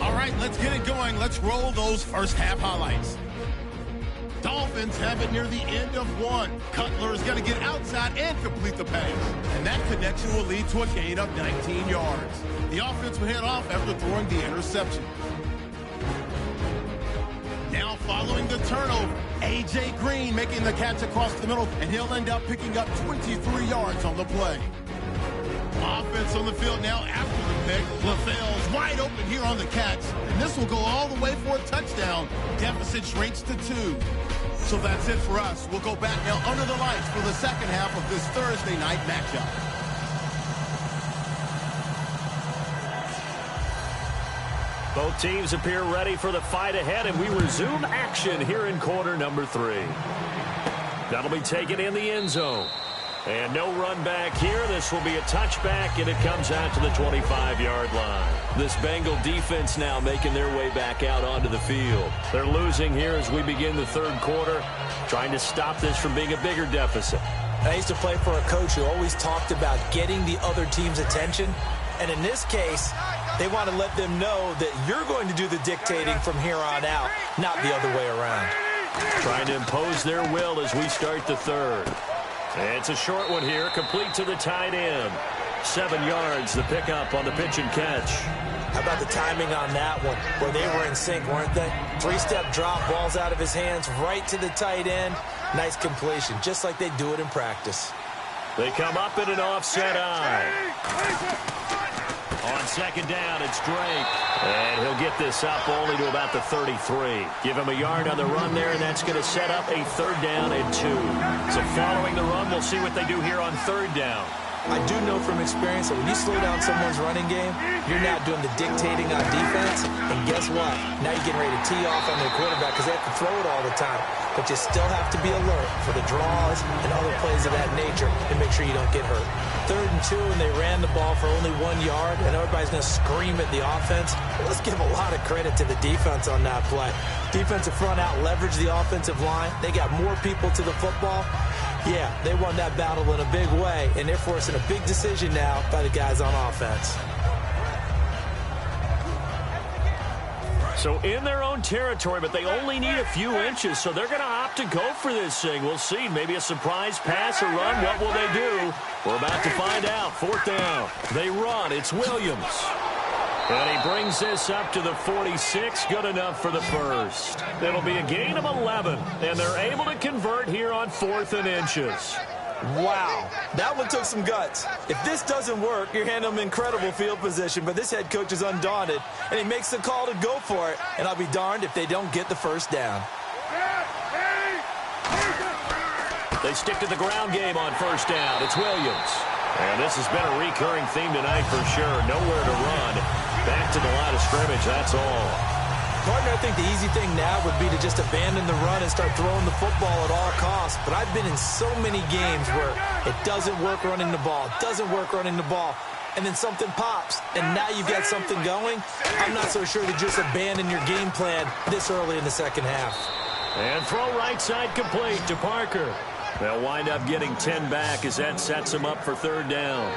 All right, let's get it going. Let's roll those first half highlights. Dolphins have it near the end of one. Cutler's going to get outside and complete the pass. And that connection will lead to a gain of 19 yards. The offense will head off after throwing the interception. Now following the turnover, A.J. Green making the catch across the middle, and he'll end up picking up 23 yards on the play. Offense on the field now after the pick. LaFell's wide open here on the catch. And this will go all the way for a touchdown. Deficit shrinks to 2. So that's it for us. We'll go back now under the lights for the second half of this Thursday night matchup. Both teams appear ready for the fight ahead, and we resume action here in quarter number 3. That'll be taken in the end zone. And no run back here. This will be a touchback, and it comes out to the 25-yard line. This Bengal defense now making their way back out onto the field. They're losing here as we begin the third quarter, trying to stop this from being a bigger deficit. I used to play for a coach who always talked about getting the other team's attention. And in this case, they want to let them know that you're going to do the dictating from here on out, not the other way around. Trying to impose their will as we start the third. It's a short one here, complete to the tight end. 7 yards, the pickup on the pitch and catch. How about the timing on that one, where they were in sync, weren't they? 3-step drop, ball's out of his hands, right to the tight end. Nice completion, just like they do it in practice. They come up in an offset eye. On second down, it's Drake. And he'll get this up only to about the 33. Give him a yard on the run there, and that's going to set up a third down and 2. So following the run, we'll see what they do here on third down. I do know from experience that when you slow down someone's running game, you're now doing the dictating on defense. And guess what? Now you're getting ready to tee off on their quarterback because they have to throw it all the time. But you still have to be alert for the draws and other plays of that nature and make sure you don't get hurt. 3rd and 2, and they ran the ball for only 1 yard, and everybody's going to scream at the offense. Well, let's give a lot of credit to the defense on that play. Defensive front out leveraged the offensive line. They got more people to the football. Yeah, they won that battle in a big way, and they're forcing a big decision now by the guys on offense. So in their own territory, but they only need a few inches, so they're going to opt to go for this thing. We'll see. Maybe a surprise pass or run. What will they do? We're about to find out. 4th down. They run. It's Williams. And he brings this up to the 46. Good enough for the first. It'll be a gain of 11, and they're able to convert here on 4th and inches. Wow, that one took some guts. If this doesn't work, you're handing them incredible field position, but this head coach is undaunted, and he makes the call to go for it, and I'll be darned if they don't get the first down. They stick to the ground game on first down. It's Williams. And this has been a recurring theme tonight for sure. Nowhere to run. Back to the line of scrimmage, that's all. Partner, I think the easy thing now would be to just abandon the run and start throwing the football at all costs. But I've been in so many games where it doesn't work running the ball, and then something pops, and now you've got something going. I'm not so sure to just abandon your game plan this early in the second half. And throw right side complete to Parker. They'll wind up getting 10 back as that sets them up for third down.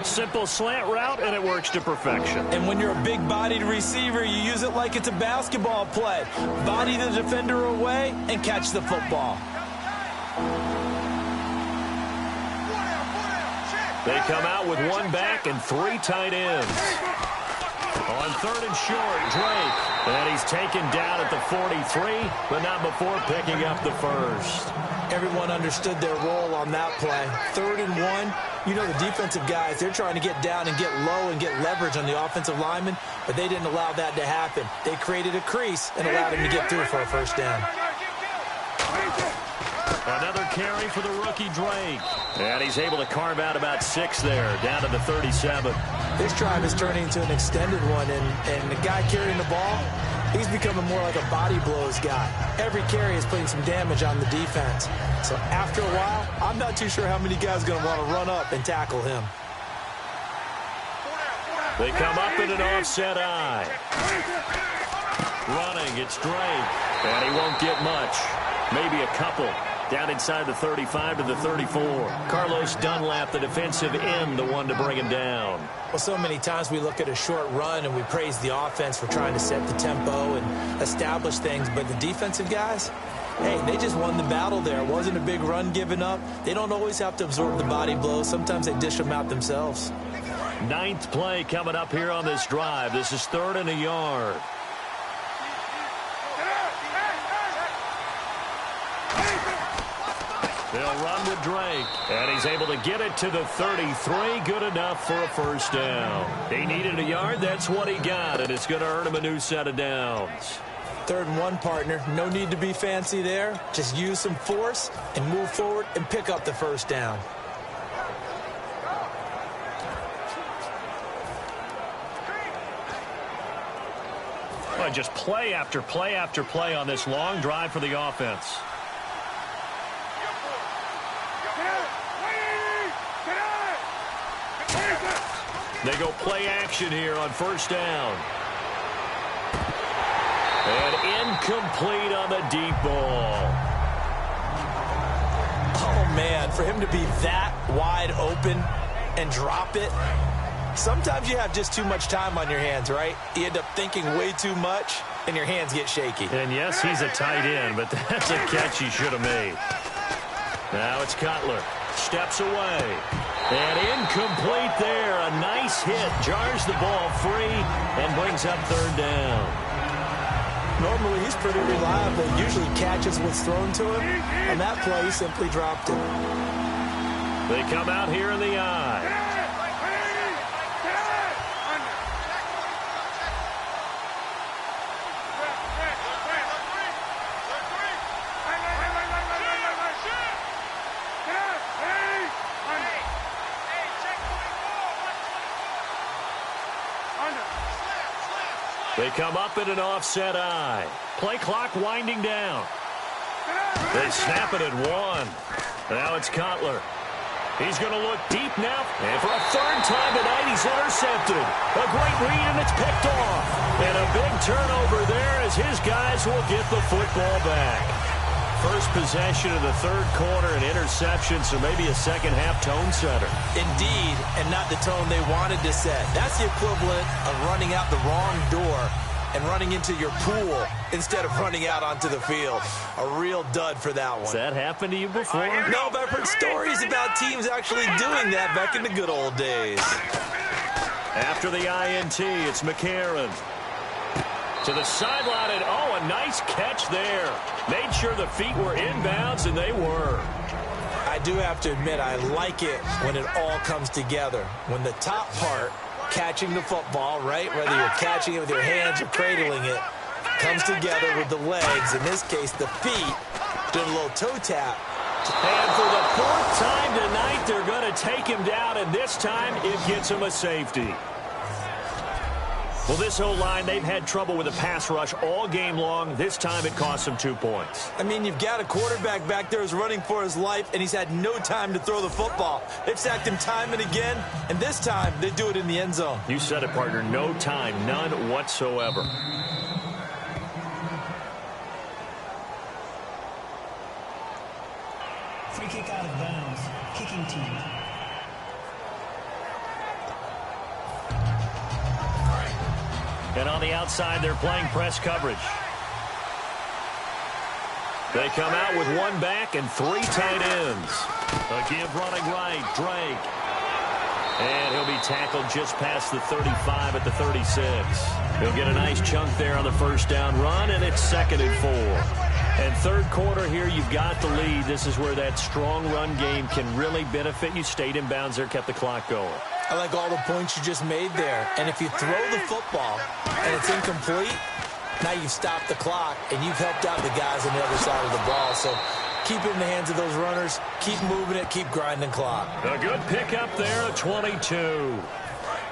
Simple slant route, and it works to perfection. And when you're a big-bodied receiver, you use it like it's a basketball play. Body the defender away and catch the football. They come out with 1 back and 3 tight ends. On third and short, Drake. And he's taken down at the 43, but not before picking up the first. Everyone understood their role on that play. 3rd and 1, you know the defensive guys, they're trying to get down and get low and get leverage on the offensive lineman, but they didn't allow that to happen. They created a crease and allowed him to get through for a first down. Another carry for the rookie Drake. And he's able to carve out about 6 there, down to the 37. This drive is turning into an extended one, and the guy carrying the ball, he's becoming more like a body blows guy. Every carry is putting some damage on the defense. So after a while, I'm not too sure how many guys are going to want to run up and tackle him. They come up in an offset eye. Running, it's Drake. And he won't get much. Maybe a couple. Down inside the 35 to the 34. Carlos Dunlap, the defensive end, the one to bring him down. Well, so many times we look at a short run and we praise the offense for trying to set the tempo and establish things. But the defensive guys, hey, they just won the battle there. It wasn't a big run given up. They don't always have to absorb the body blows. Sometimes they dish them out themselves. 9th play coming up here on this drive. This is 3rd and a yard. They'll run with Drake, and he's able to get it to the 33. Good enough for a first down. He needed a yard. That's what he got, and it's going to earn him a new set of downs. 3rd and 1, partner. No need to be fancy there. Just use some force and move forward and pick up the first down. Well, just play after play after play on this long drive for the offense. They go play action here on first down. And incomplete on the deep ball. Oh, man, for him to be that wide open and drop it. Sometimes you have just too much time on your hands, right? You end up thinking way too much, and your hands get shaky. And, yes, he's a tight end, but that's a catch he should have made. Now it's Cutler. Steps away. And incomplete there. A nice hit. Jars the ball free and brings up 3rd down. Normally he's pretty reliable. Usually catches what's thrown to him. On that play, he simply dropped it. They come out here in the eye. They come up in an offset eye. Play clock winding down. They snap it at 1. Now it's Cutler. He's going to look deep now. And for a 3rd time tonight, he's intercepted. A great read, and it's picked off. And a big turnover there as his guys will get the football back. First possession of the 3rd quarter, an interception, so maybe a second-half tone setter. Indeed, and not the tone they wanted to set. That's the equivalent of running out the wrong door and running into your pool instead of running out onto the field. A real dud for that one. Has that happened to you before? No, but I've heard stories about teams actually doing that back in the good old days. After the INT, it's McCarron. To the sideline, and oh, a nice catch there. Made sure the feet were inbounds, and they were. I do have to admit, I like it when it all comes together. When the top part, catching the football, right, whether you're catching it with your hands or cradling it, comes together with the legs, in this case, the feet, doing a little toe tap. And for the 4th time tonight, they're going to take him down, and this time it gets him a safety. Well, this O-line, they've had trouble with the pass rush all game long. This time it cost them 2 points. I mean, you've got a quarterback back there who's running for his life, and he's had no time to throw the football. They've sacked him time and again, and this time they do it in the end zone. You said it, partner. No time, none whatsoever. Free kick out of bounds. Kicking team. And on the outside, they're playing press coverage. They come out with one back and 3 tight ends. A give running right, Drake. And he'll be tackled just past the 35 at the 36. He'll get a nice chunk there on the first down run, and it's 2nd and 4. And third quarter here, you've got the lead. This is where that strong run game can really benefit you. Stayed in bounds there, kept the clock going. I like all the points you just made there. And if you throw the football and it's incomplete, now you've stopped the clock and you've helped out the guys on the other side of the ball. So keep it in the hands of those runners. Keep moving it. Keep grinding clock. A good pickup there, a 22.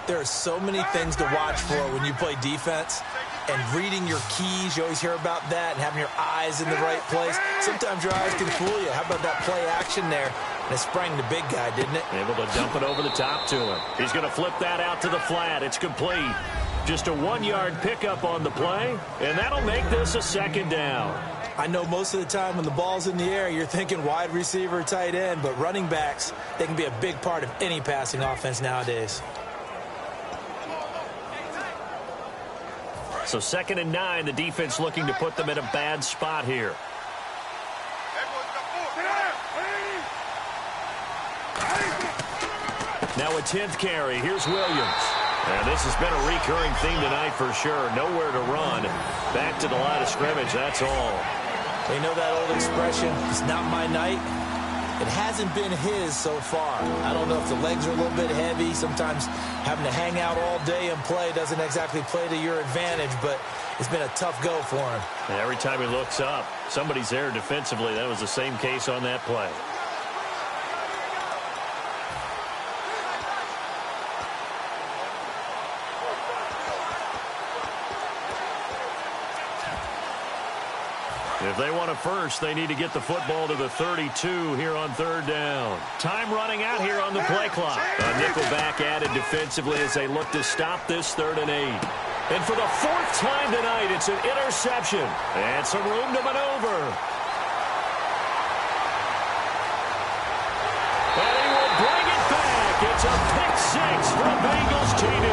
There are so many things to watch for when you play defense. And reading your keys, you always hear about that, and having your eyes in the right place. Sometimes your eyes can fool you. How about that play action there? And it sprang the big guy, didn't it? Able to dump it over the top to him. He's going to flip that out to the flat. It's complete. Just a 1-yard pickup on the play, and that'll make this a 2nd down. I know most of the time when the ball's in the air, you're thinking wide receiver, tight end, but running backs, they can be a big part of any passing offense nowadays. So 2nd and 9, the defense looking to put them in a bad spot here. Now a 10th carry. Here's Williams. And this has been a recurring theme tonight for sure. Nowhere to run. Back to the line of scrimmage, that's all. They know that old expression, it's not my night. It hasn't been his so far. I don't know if the legs are a little bit heavy. Sometimes having to hang out all day and play doesn't exactly play to your advantage, but it's been a tough go for him. And every time he looks up, somebody's there defensively. That was the same case on that play. If they want a first, they need to get the football to the 32 here on 3rd down. Time running out here on the play clock. A nickelback added defensively as they look to stop this 3rd and 8. And for the 4th time tonight, it's an interception. And some room to maneuver. And he will bring it back. It's a pick 6 for a Bengals TD.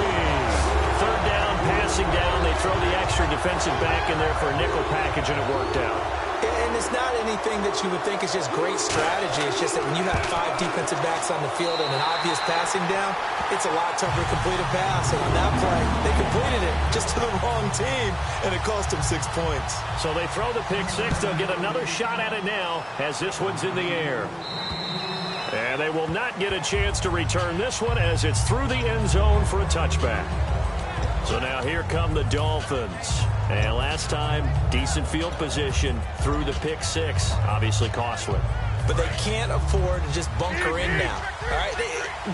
3rd down, passing down. They throw the extra defensive back in there for a nickel package, and it worked out. And it's not anything that you would think is just great strategy. It's just that when you have 5 defensive backs on the field and an obvious passing down, it's a lot tougher to complete a pass. And on that play, they completed it just to the wrong team, and it cost them 6 points. So they throw the pick 6. They'll get another shot at it now as this one's in the air. And they will not get a chance to return this one as it's through the end zone for a touchback. So now here come the Dolphins. And last time, decent field position through the pick 6. Obviously costly. But they can't afford to just bunker in now. All right,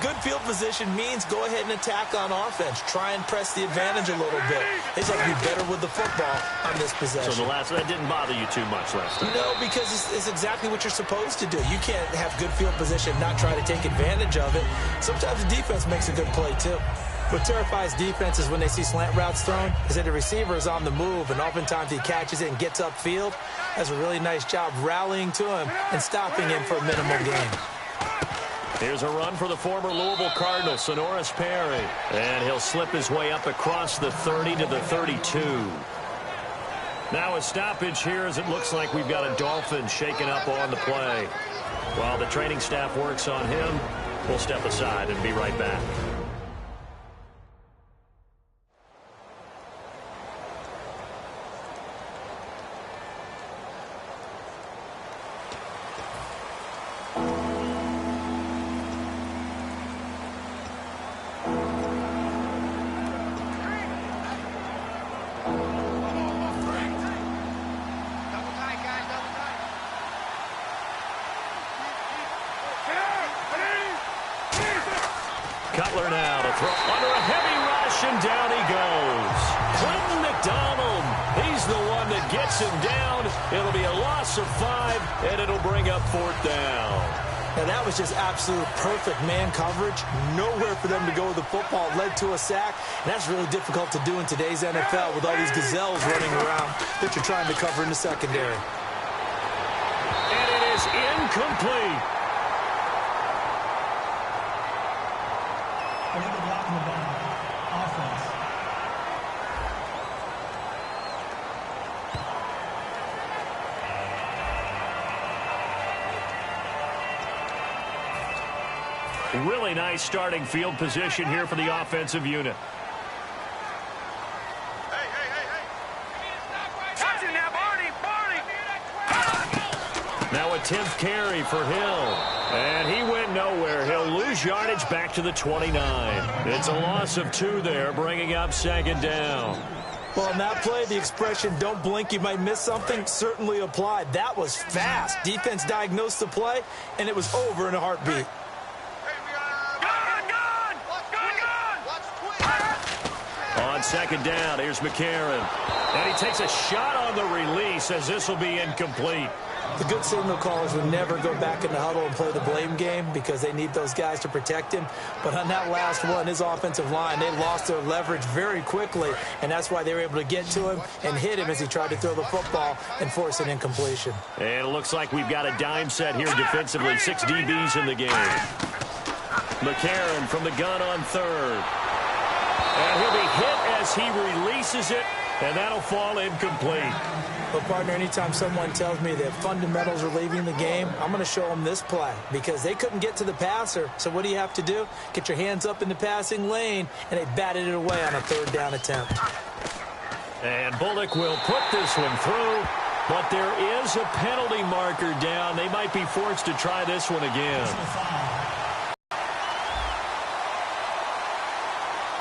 good field position means go ahead and attack on offense. Try and press the advantage a little bit. They just have to be better with the football on this possession. So that didn't bother you too much last time? No, because it's exactly what you're supposed to do. You can't have good field position, not try to take advantage of it. Sometimes the defense makes a good play too. What terrifies defenses when they see slant routes thrown is that the receiver is on the move, and oftentimes he catches it and gets upfield. Does a really nice job rallying to him and stopping him for a minimal gain. Here's a run for the former Louisville Cardinal, Sonoris Perry. And he'll slip his way up across the 30 to the 32. Now a stoppage here as it looks like we've got a Dolphin shaking up on the play. While the training staff works on him, we'll step aside and be right back. Cutler now to throw under a heavy rush, and down he goes. Clinton McDonald. He's the one that gets him down. It'll be a loss of 5, and it'll bring up 4th down. Now, that was just absolute perfect man coverage. Nowhere for them to go with the football. Led to a sack, and that's really difficult to do in today's NFL with all these gazelles running around that you're trying to cover in the secondary. And it is incomplete. Illegal blocking the ball. Offense. Really nice starting field position here for the offensive unit. Hey. Watch it now, Barney. Now a 10th carry for Hill. And he went nowhere. He'll lose yardage back to the 29. It's a loss of 2 there, bringing up 2nd down. Well, on that play, the expression, don't blink, you might miss something, certainly applied. That was fast. Defense diagnosed the play, and it was over in a heartbeat. On 2nd down, here's McCarron. And he takes a shot on the release as this will be incomplete. The good signal callers would never go back in the huddle and play the blame game because they need those guys to protect him. But on that last one, his offensive line, they lost their leverage very quickly, and that's why they were able to get to him and hit him as he tried to throw the football and force an incompletion. And it looks like we've got a dime set here defensively. 6 DBs in the game. McCarron from the gun on 3rd. And he'll be hit as he releases it, and that'll fall incomplete. But, partner, anytime someone tells me that fundamentals are leaving the game, I'm going to show them this play because they couldn't get to the passer. So what do you have to do? Get your hands up in the passing lane, and they batted it away on a 3rd down attempt. And Bullock will put this one through, but there is a penalty marker down. They might be forced to try this one again.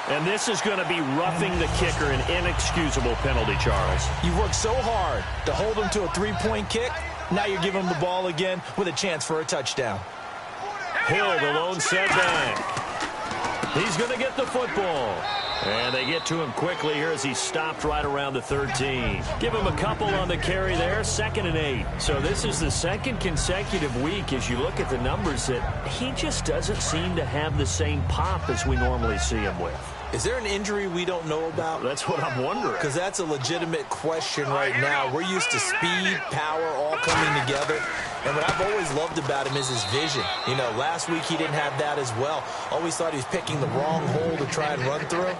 And this is going to be roughing the kicker, an inexcusable penalty, Charles. You worked so hard to hold him to a 3-point kick. Now you're giving him the ball again with a chance for a touchdown. Hill, the lone setback. He's going to get the football. And they get to him quickly here as he stopped right around the 13. Give him a couple on the carry there, 2nd and 8. So this is the 2nd consecutive week as you look at the numbers that he just doesn't seem to have the same pop as we normally see him with. Is there an injury we don't know about? That's what I'm wondering. Because that's a legitimate question right now. We're used to speed, power, all coming together. And what I've always loved about him is his vision. You know, last week he didn't have that as well. Always thought he was picking the wrong hole to try and run through.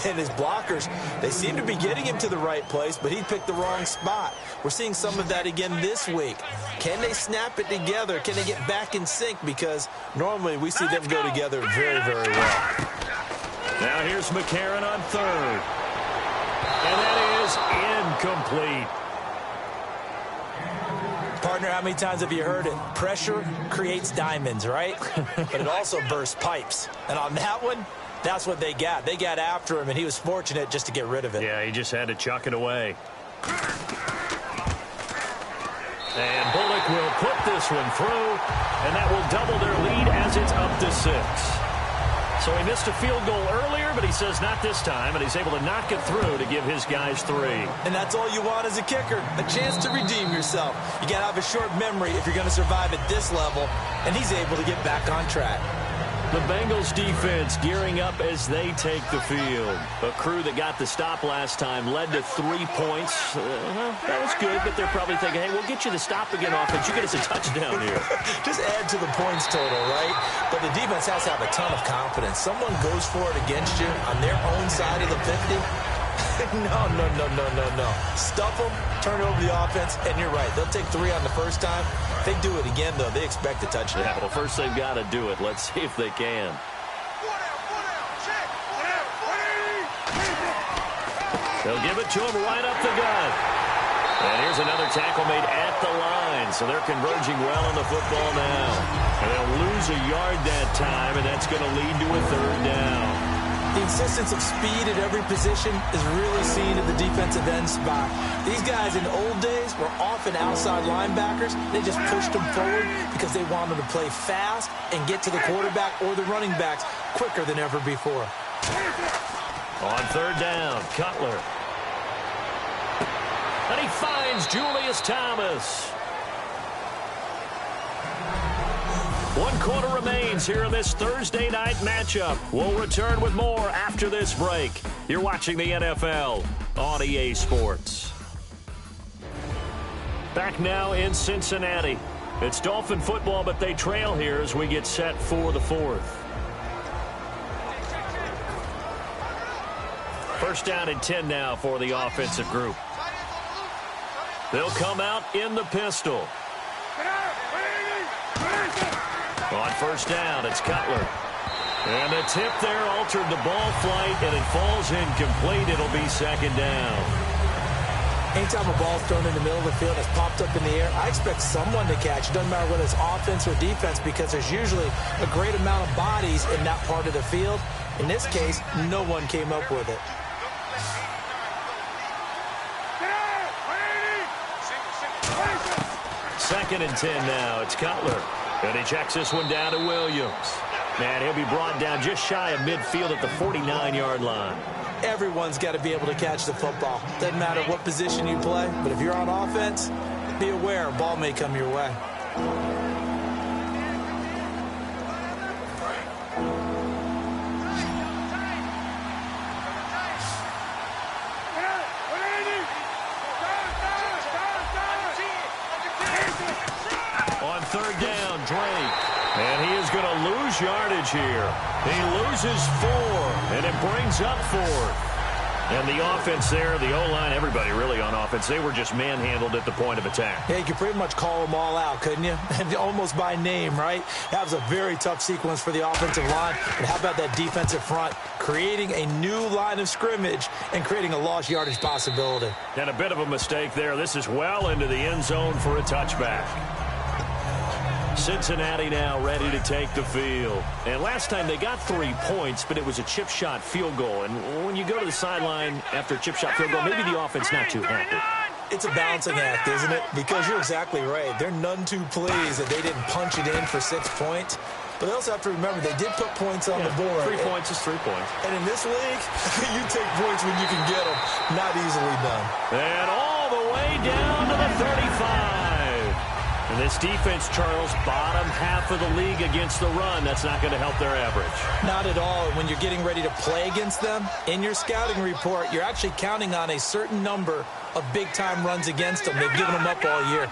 And his blockers, they seem to be getting him to the right place, but he picked the wrong spot. We're seeing some of that again this week. Can they snap it together? Can they get back in sync? Because normally we see them go together very, very well. Now here's McCarron on 3rd. And that is incomplete. Partner, how many times have you heard it? Pressure creates diamonds, right? But it also bursts pipes. And on that one, that's what they got. They got after him, and he was fortunate just to get rid of it. Yeah, he just had to chuck it away. And Bullock will put this one through, and that will double their lead as it's up to 6. So he missed a field goal earlier, but he says not this time, and he's able to knock it through to give his guys 3. And that's all you want as a kicker, a chance to redeem yourself. You got to have a short memory if you're going to survive at this level, and he's able to get back on track. The Bengals defense gearing up as they take the field. A crew that got the stop last time led to 3 points. Well, that was good, but they're probably thinking, hey, we'll get you the stop again offense. You get us a touchdown here. Just add to the points total, right? But the defense has to have a ton of confidence. Someone goes for it against you on their own side of the 50. No. Stuff them, turn over the offense, and you're right. They'll take 3 on the first time. If they do it again, though, they expect a touchdown. Yeah, well, first they've got to do it. Let's see if they can. They'll give it to him right up the gut. And here's another tackle made at the line. So they're converging well on the football now. And they'll lose a yard that time, and that's going to lead to a 3rd down. The insistence of speed at every position is really seen at the defensive end spot. These guys in the old days were often outside linebackers. They just pushed them forward because they wanted to play fast and get to the quarterback or the running backs quicker than ever before. On 3rd down, Cutler. And he finds Julius Thomas. 1 quarter remains here in this Thursday night matchup. We'll return with more after this break. You're watching the NFL on EA Sports. Back now in Cincinnati. It's Dolphin football, but they trail here as we get set for the fourth. First down and 10 now for the offensive group. They'll come out in the pistol. On first down, it's Cutler. And the tip there altered the ball flight, and it falls incomplete. It'll be second down. Anytime a ball's thrown in the middle of the field, it's popped up in the air, I expect someone to catch. It doesn't matter whether it's offense or defense, because there's usually a great amount of bodies in that part of the field. In this case, no one came up with it. Second and 10 now. It's Cutler. And he checks this one down to Williams. And he'll be brought down just shy of midfield at the 49-yard line. Everyone's got to be able to catch the football. Doesn't matter what position you play, but if you're on offense, be aware a ball may come your way. On third down, Drake. And he is going to lose yardage here. He loses 4, and it brings up 4. And the offense there, the O-line, everybody really on offense, they were just manhandled at the point of attack. Yeah, you could pretty much call them all out, couldn't you? Almost by name, right? That was a very tough sequence for the offensive line. And how about that defensive front creating a new line of scrimmage and creating a lost yardage possibility? And a bit of a mistake there. This is well into the end zone for a touchback. Cincinnati now ready to take the field. And last time they got 3 points, but it was a chip shot field goal. And when you go to the sideline after a chip shot field goal, maybe the offense not too happy. It's a balancing act, isn't it? Because you're exactly right. They're none too pleased that they didn't punch it in for 6 points. But they also have to remember they did put points on the board. 3 points is 3 points. And in this league, you take points when you can get them. Not easily done. And all the way down to the 35. And this defense, Charles, bottom half of the league against the run. That's not going to help their average. Not at all. When you're getting ready to play against them, in your scouting report, you're actually counting on a certain number of big-time runs against them. They've given them up all year.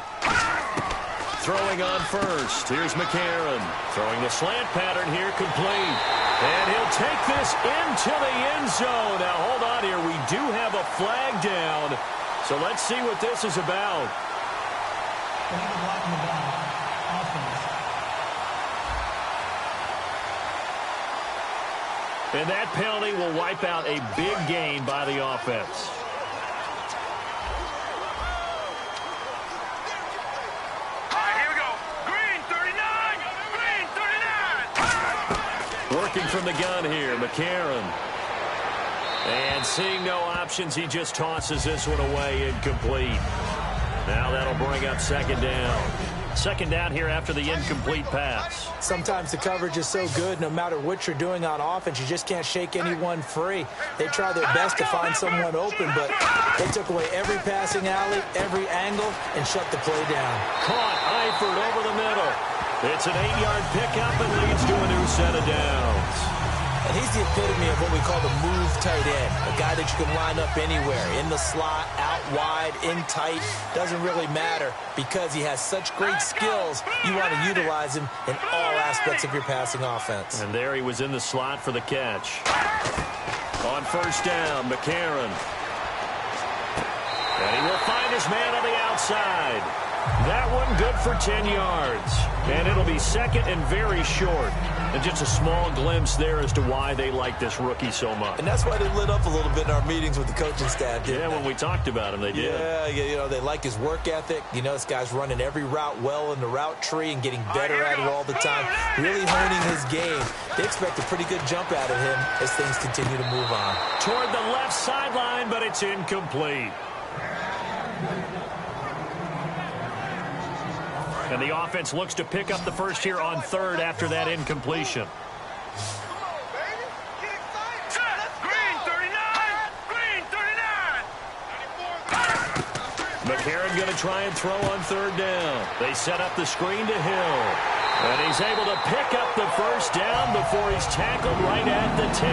Throwing on first. Here's McCarron. Throwing the slant pattern here, complete. And he'll take this into the end zone. Now, hold on here. We do have a flag down. So let's see what this is about. Another block in the back. Offense. And that penalty will wipe out a big gain by the offense. All right, here we go. Green 39. Green 39. Working from the gun here, McCarron. And seeing no options, he just tosses this one away, incomplete. Now that'll bring up second down. Second down here after the incomplete pass. Sometimes the coverage is so good, no matter what you're doing on offense, you just can't shake anyone free. They try their best to find someone open, but they took away every passing alley, every angle, and shut the play down. Caught Eifert over the middle. It's an 8-yard pickup and leads to a new set of downs. And he's the epitome of what we call the move tight end, a guy that you can line up anywhere, in the slot, out wide, in tight, doesn't really matter because he has such great skills. You want to utilize him in all aspects of your passing offense. And there he was in the slot for the catch. On first down, McCarron. And he will find his man on the outside. That one good for 10 yards. And it'll be second and very short. And just a small glimpse there as to why they like this rookie so much. And that's why they lit up a little bit in our meetings with the coaching staff. Yeah, when we talked about him, they did. Yeah, you know, they like his work ethic. You know, this guy's running every route well in the route tree and getting better at it all the time. Really honing his game. They expect a pretty good jump out of him as things continue to move on. Toward the left sideline, but it's incomplete. And the offense looks to pick up the first here on third after that incompletion. Green 39. Green 39. McCarron going to try and throw on third down. They set up the screen to Hill. And he's able to pick up the first down before he's tackled right at the 10.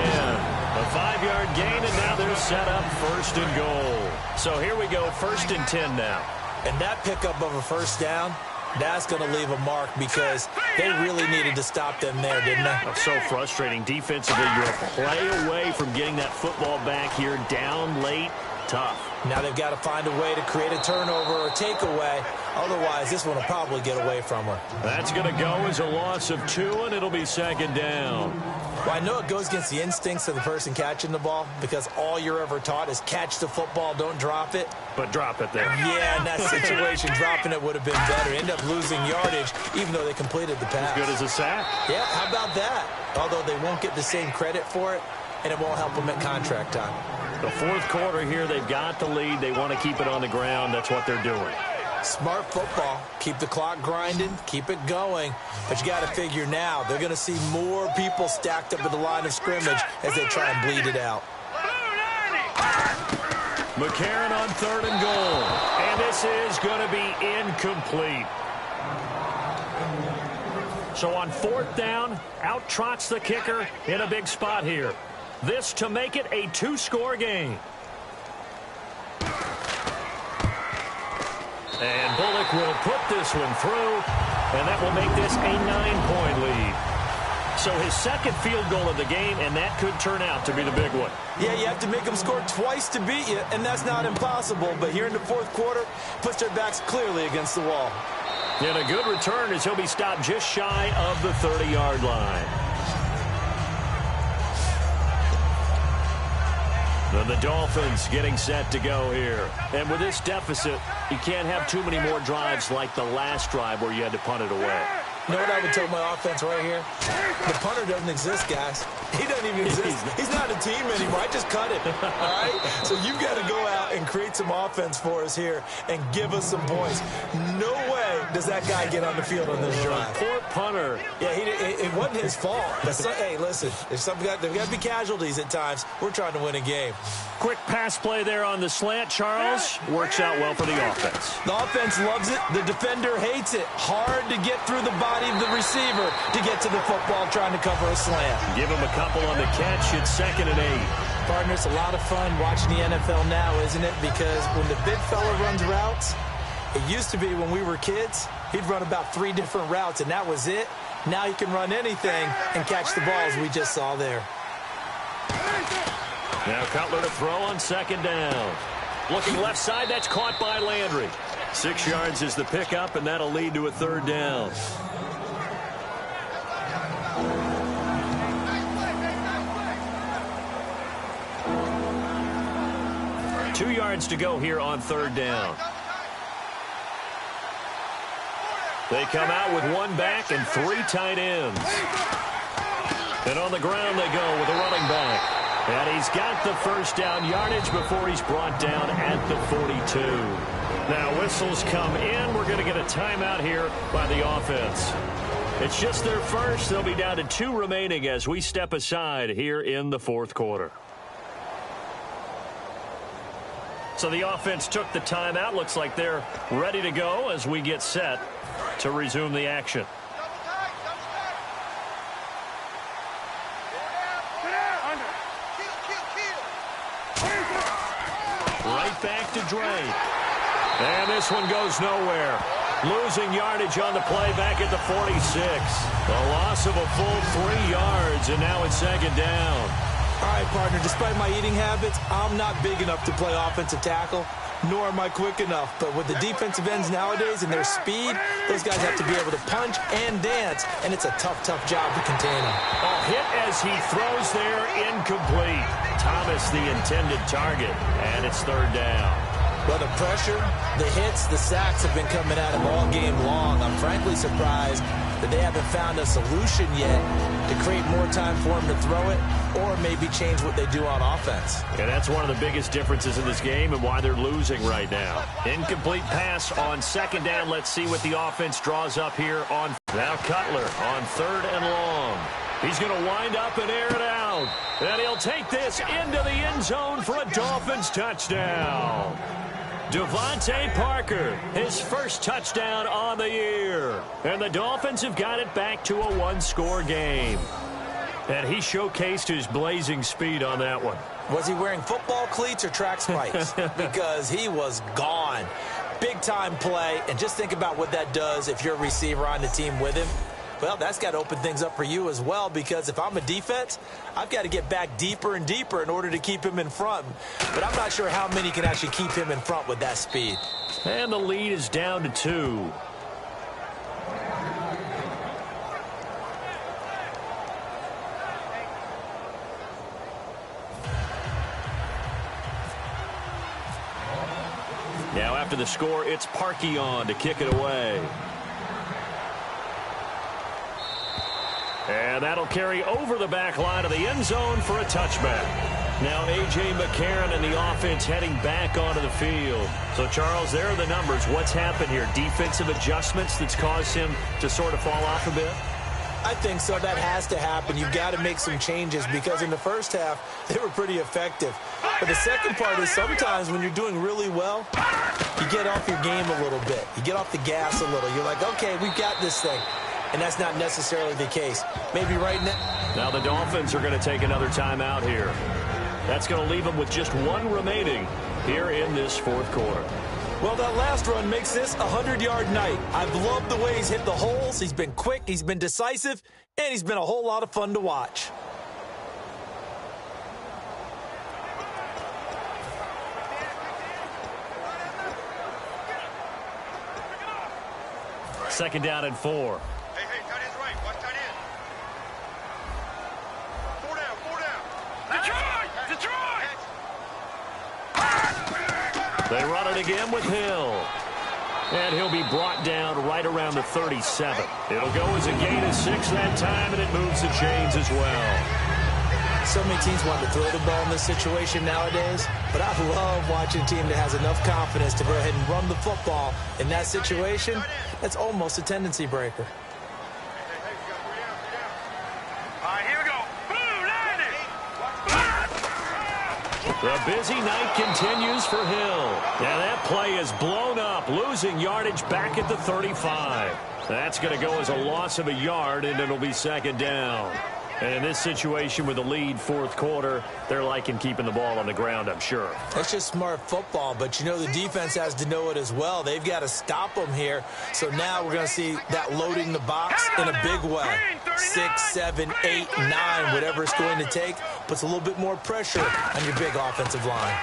A 5-yard gain, and now they're set up first and goal. So here we go, first and 10 now. And that pickup of a first down, that's going to leave a mark because they really needed to stop them there, didn't they? That's so frustrating. Defensively, you're a play away from getting that football back here down late. Tough. Now they've got to find a way to create a turnover or takeaway. Otherwise, this one will probably get away from her. That's going to go as a loss of 2, and it'll be second down. Well, I know it goes against the instincts of the person catching the ball because all you're ever taught is catch the football, don't drop it. But drop it there. Yeah, in that situation, dropping it would have been better. End up losing yardage, even though they completed the pass. As good as a sack. Yeah, how about that? Although they won't get the same credit for it, and it won't help them at contract time. The fourth quarter here, they've got the lead. They want to keep it on the ground. That's what they're doing. Smart football. Keep the clock grinding. Keep it going. But you got to figure now, they're going to see more people stacked up at the line of scrimmage as they try and bleed it out. McCarron on third and goal. And this is going to be incomplete. So on fourth down, out trots the kicker in a big spot here. This to make it a 2-score game. And Bullock will put this one through, and that will make this a 9-point lead. So his second field goal of the game, and that could turn out to be the big one. Yeah, you have to make them score twice to beat you, and that's not impossible. But here in the fourth quarter, puts their backs clearly against the wall. And a good return as he'll be stopped just shy of the 30-yard line. And the Dolphins getting set to go here. And with this deficit, you can't have too many more drives like the last drive where you had to punt it away. You know what I would tell my offense right here? The punter doesn't exist, guys. He doesn't even exist. He's not a team anymore. I just cut him. All right? So you've got to go out and create some offense for us here and give us some points. No way does that guy get on the field on this drive. Poor punter. Yeah, it wasn't his fault. But hey, listen, there's got to be casualties at times. We're trying to win a game. Quick pass play there on the slant, Charles. Works out well for the offense. The offense loves it. The defender hates it. Hard to get through the body of the receiver to get to the football trying to cover a slant. Give him a couple on the catch. It's 2nd and 8. Partner, it's a lot of fun watching the NFL now, isn't it? Because when the big fella runs routes, it used to be when we were kids, he'd run about 3 different routes, and that was it. Now he can run anything and catch the balls we just saw there. Now Cutler to throw on 2nd down. Looking left side, that's caught by Landry. 6 yards is the pickup, and that'll lead to a 3rd down. Two yards to go here on 3rd down. They come out with 1 back and 3 tight ends. And on the ground they go with a running back. And he's got the first down yardage before he's brought down at the 42. Now whistles come in. We're going to get a timeout here by the offense. It's just their first. They'll be down to 2 remaining as we step aside here in the 4th quarter. So the offense took the timeout. Looks like they're ready to go as we get set to resume the action. Right back to Drake. And this one goes nowhere. Losing yardage on the play back at the 46. A loss of a full 3 yards, and now it's 2nd down. All right, partner, despite my eating habits, I'm not big enough to play offensive tackle, nor am I quick enough. But with the defensive ends nowadays and their speed, those guys have to be able to punch and dance, and it's a tough, tough job to contain them. A hit as he throws there, incomplete. Thomas the intended target, and it's 3rd down. Well, the pressure, the hits, the sacks have been coming at him all game long. I'm frankly surprised that they haven't found a solution yet to create more time for him to throw it or maybe change what they do on offense. And that's one of the biggest differences in this game and why they're losing right now. Incomplete pass on 2nd down. Let's see what the offense draws up here on. Now Cutler on 3rd and long. He's going to wind up and air it out. And he'll take this into the end zone for a Dolphins touchdown. Devontae Parker, his first touchdown on the year. And the Dolphins have got it back to a one-score game. And he showcased his blazing speed on that one. Was he wearing football cleats or track spikes? Because he was gone. Big-time play, and just think about what that does if you're a receiver on the team with him. Well, that's got to open things up for you as well, because if I'm a defense, I've got to get back deeper and deeper in order to keep him in front. But I'm not sure how many can actually keep him in front with that speed. And the lead is down to 2. Now after the score, it's Parkey on to kick it away. And that'll carry over the back line of the end zone for a touchback. Now A.J. McCarron and the offense heading back onto the field. So, Charles, there are the numbers. What's happened here? Defensive adjustments that's caused him to sort of fall off a bit? I think so. That has to happen. You've got to make some changes, because in the first half, they were pretty effective. But the second part is sometimes when you're doing really well, you get off your game a little bit. You get off the gas a little. You're like, okay, we've got this thing. And that's not necessarily the case. Maybe right now. Now the Dolphins are going to take another timeout here. That's going to leave them with just one remaining here in this fourth quarter. Well, that last run makes this a 100-yard night. I've loved the way he's hit the holes. He's been quick, he's been decisive, and he's been a whole lot of fun to watch. Second down and 4. Hey, tight end's right. Watch tight end. 4 down. Detroit! They run it again with Hill. And he'll be brought down right around the 37. It'll go as a gain of 6 that time, and it moves the chains as well. So many teams want to throw the ball in this situation nowadays, but I love watching a team that has enough confidence to go ahead and run the football. In that situation, that's almost a tendency breaker. All right, here we go. Boom, landed. The busy night continues for Hill. And that play is blown up, losing yardage back at the 35. That's going to go as a loss of a yard, and it'll be second down. And in this situation with the lead fourth quarter, they're liking keeping the ball on the ground, I'm sure. That's just smart football, but you know the defense has to know it as well. They've got to stop them here. So now we're going to see that loading the box in a big way. 6, 7, 8, 9, whatever it's going to take, puts a little bit more pressure on your big offensive line.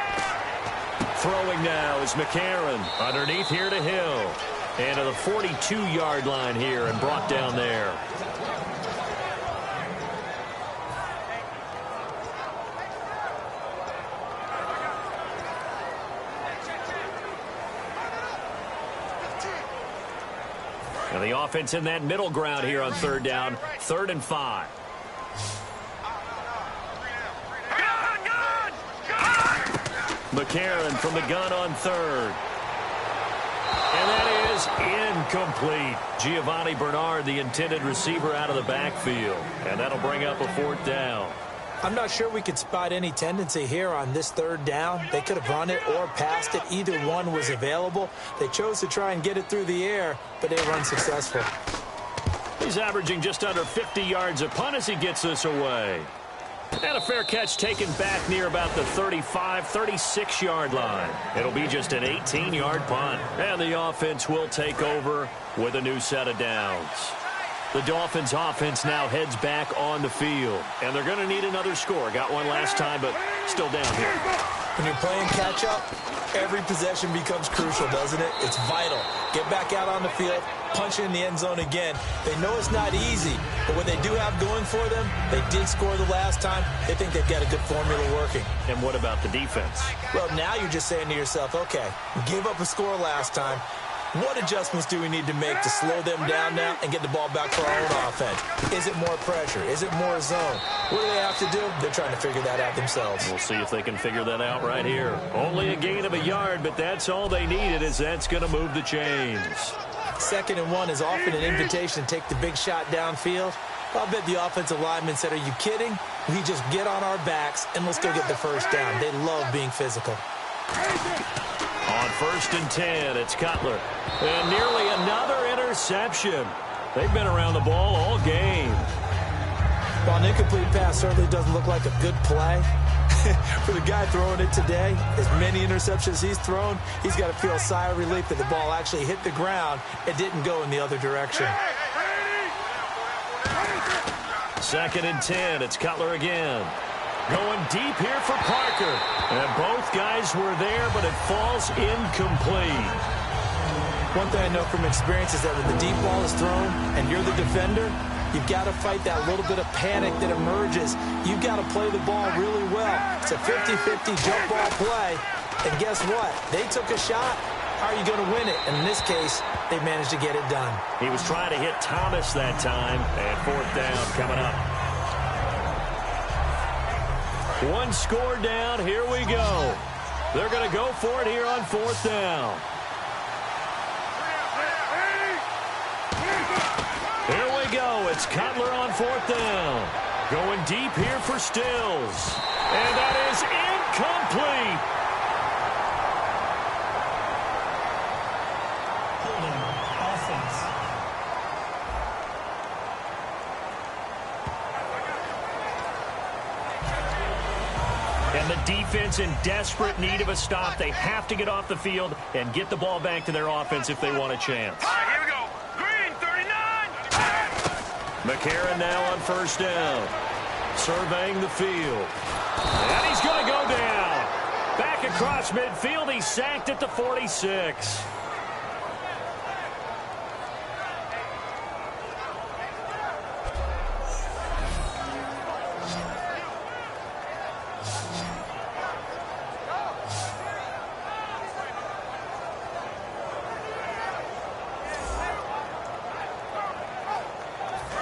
Throwing now is McCarron. Underneath here to Hill. And to the 42-yard line here and brought down there. And the offense in that middle ground here on third down. 3rd and 5. McCarron from the gun on 3rd. And that is incomplete. Giovanni Bernard, the intended receiver, out of the backfield. And that'll bring up a 4th down. I'm not sure we could spot any tendency here on this 3rd down. They could have run it or passed it. Either one was available. They chose to try and get it through the air, but they were unsuccessful. He's averaging just under 50 yards a punt as he gets this away. And a fair catch taken back near about the 35, 36-yard line. It'll be just an 18-yard punt. And the offense will take over with a new set of downs. The Dolphins offense now heads back on the field. And they're going to need another score. Got one last time, but still down here. When you're playing catch-up, every possession becomes crucial, doesn't it? It's vital. Get back out on the field, punch in the end zone again. They know it's not easy, but what they do have going for them, they did score the last time. They think they've got a good formula working. And what about the defense? Well, now you're just saying to yourself, okay, we gave up a score last time. What adjustments do we need to make to slow them down now and get the ball back for our own offense? Is it more pressure? Is it more zone? What do they have to do? They're trying to figure that out themselves. We'll see if they can figure that out right here. Only a gain of a yard, but that's all they needed, as that's going to move the chains. 2nd and 1 is often an invitation to take the big shot downfield. I bet the offensive lineman said, are you kidding? We just get on our backs and we'll still get the first down. They love being physical. On 1st and 10, it's Cutler. And nearly another interception. They've been around the ball all game. Well, an incomplete pass certainly doesn't look like a good play. For the guy throwing it today, as many interceptions he's thrown, he's got to feel a sigh of relief that the ball actually hit the ground and didn't go in the other direction. 2nd and 10, it's Cutler again. Going deep here for Parker. And both guys were there, but it falls incomplete. One thing I know from experience is that when the deep ball is thrown and you're the defender, you've got to fight that little bit of panic that emerges. You've got to play the ball really well. It's a 50-50 jump ball play. And guess what? They took a shot. How are you going to win it? And in this case, they managed to get it done. He was trying to hit Thomas that time. And 4th down coming up. One score down. Here we go. They're going to go for it here on 4th down. Here we go. It's Cutler on 4th down. Going deep here for Stills. And that is incomplete. Holding offense. And the defense in desperate need of a stop. They have to get off the field and get the ball back to their offense if they want a chance. All right, here we go. Green, 39. McCarron now on 1st down. Surveying the field. And he's going to go down. Back across midfield. He's sacked at the 46.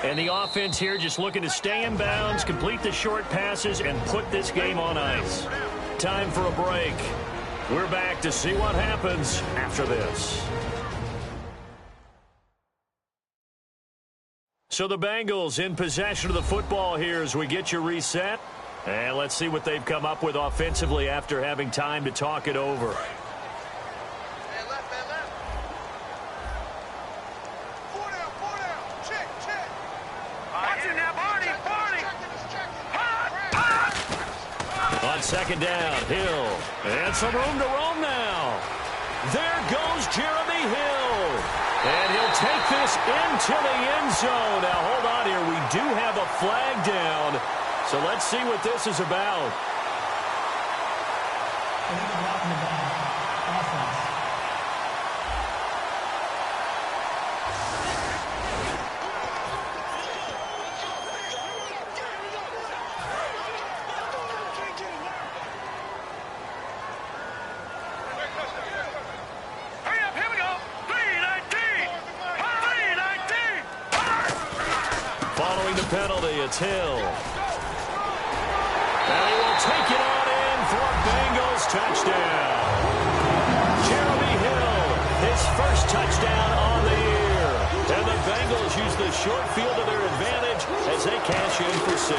And the offense here just looking to stay in bounds, complete the short passes, and put this game on ice. Time for a break. We're back to see what happens after this. So the Bengals in possession of the football here as we get you reset. And let's see what they've come up with offensively after having time to talk it over. On 2nd down, Hill. And some room to roam now. There goes Jeremy Hill. And he'll take this into the end zone. Now, hold on here. We do have a flag down. So let's see what this is about. Illegal blocking the ball. Offense. Hurry up, here we go. 319. 319. Following the penalty, it's Hill. And he will take it on in for a Bengals touchdown. Jeremy Hill, his first touchdown on the year. And the Bengals use the short field to their advantage as they cash in for 6.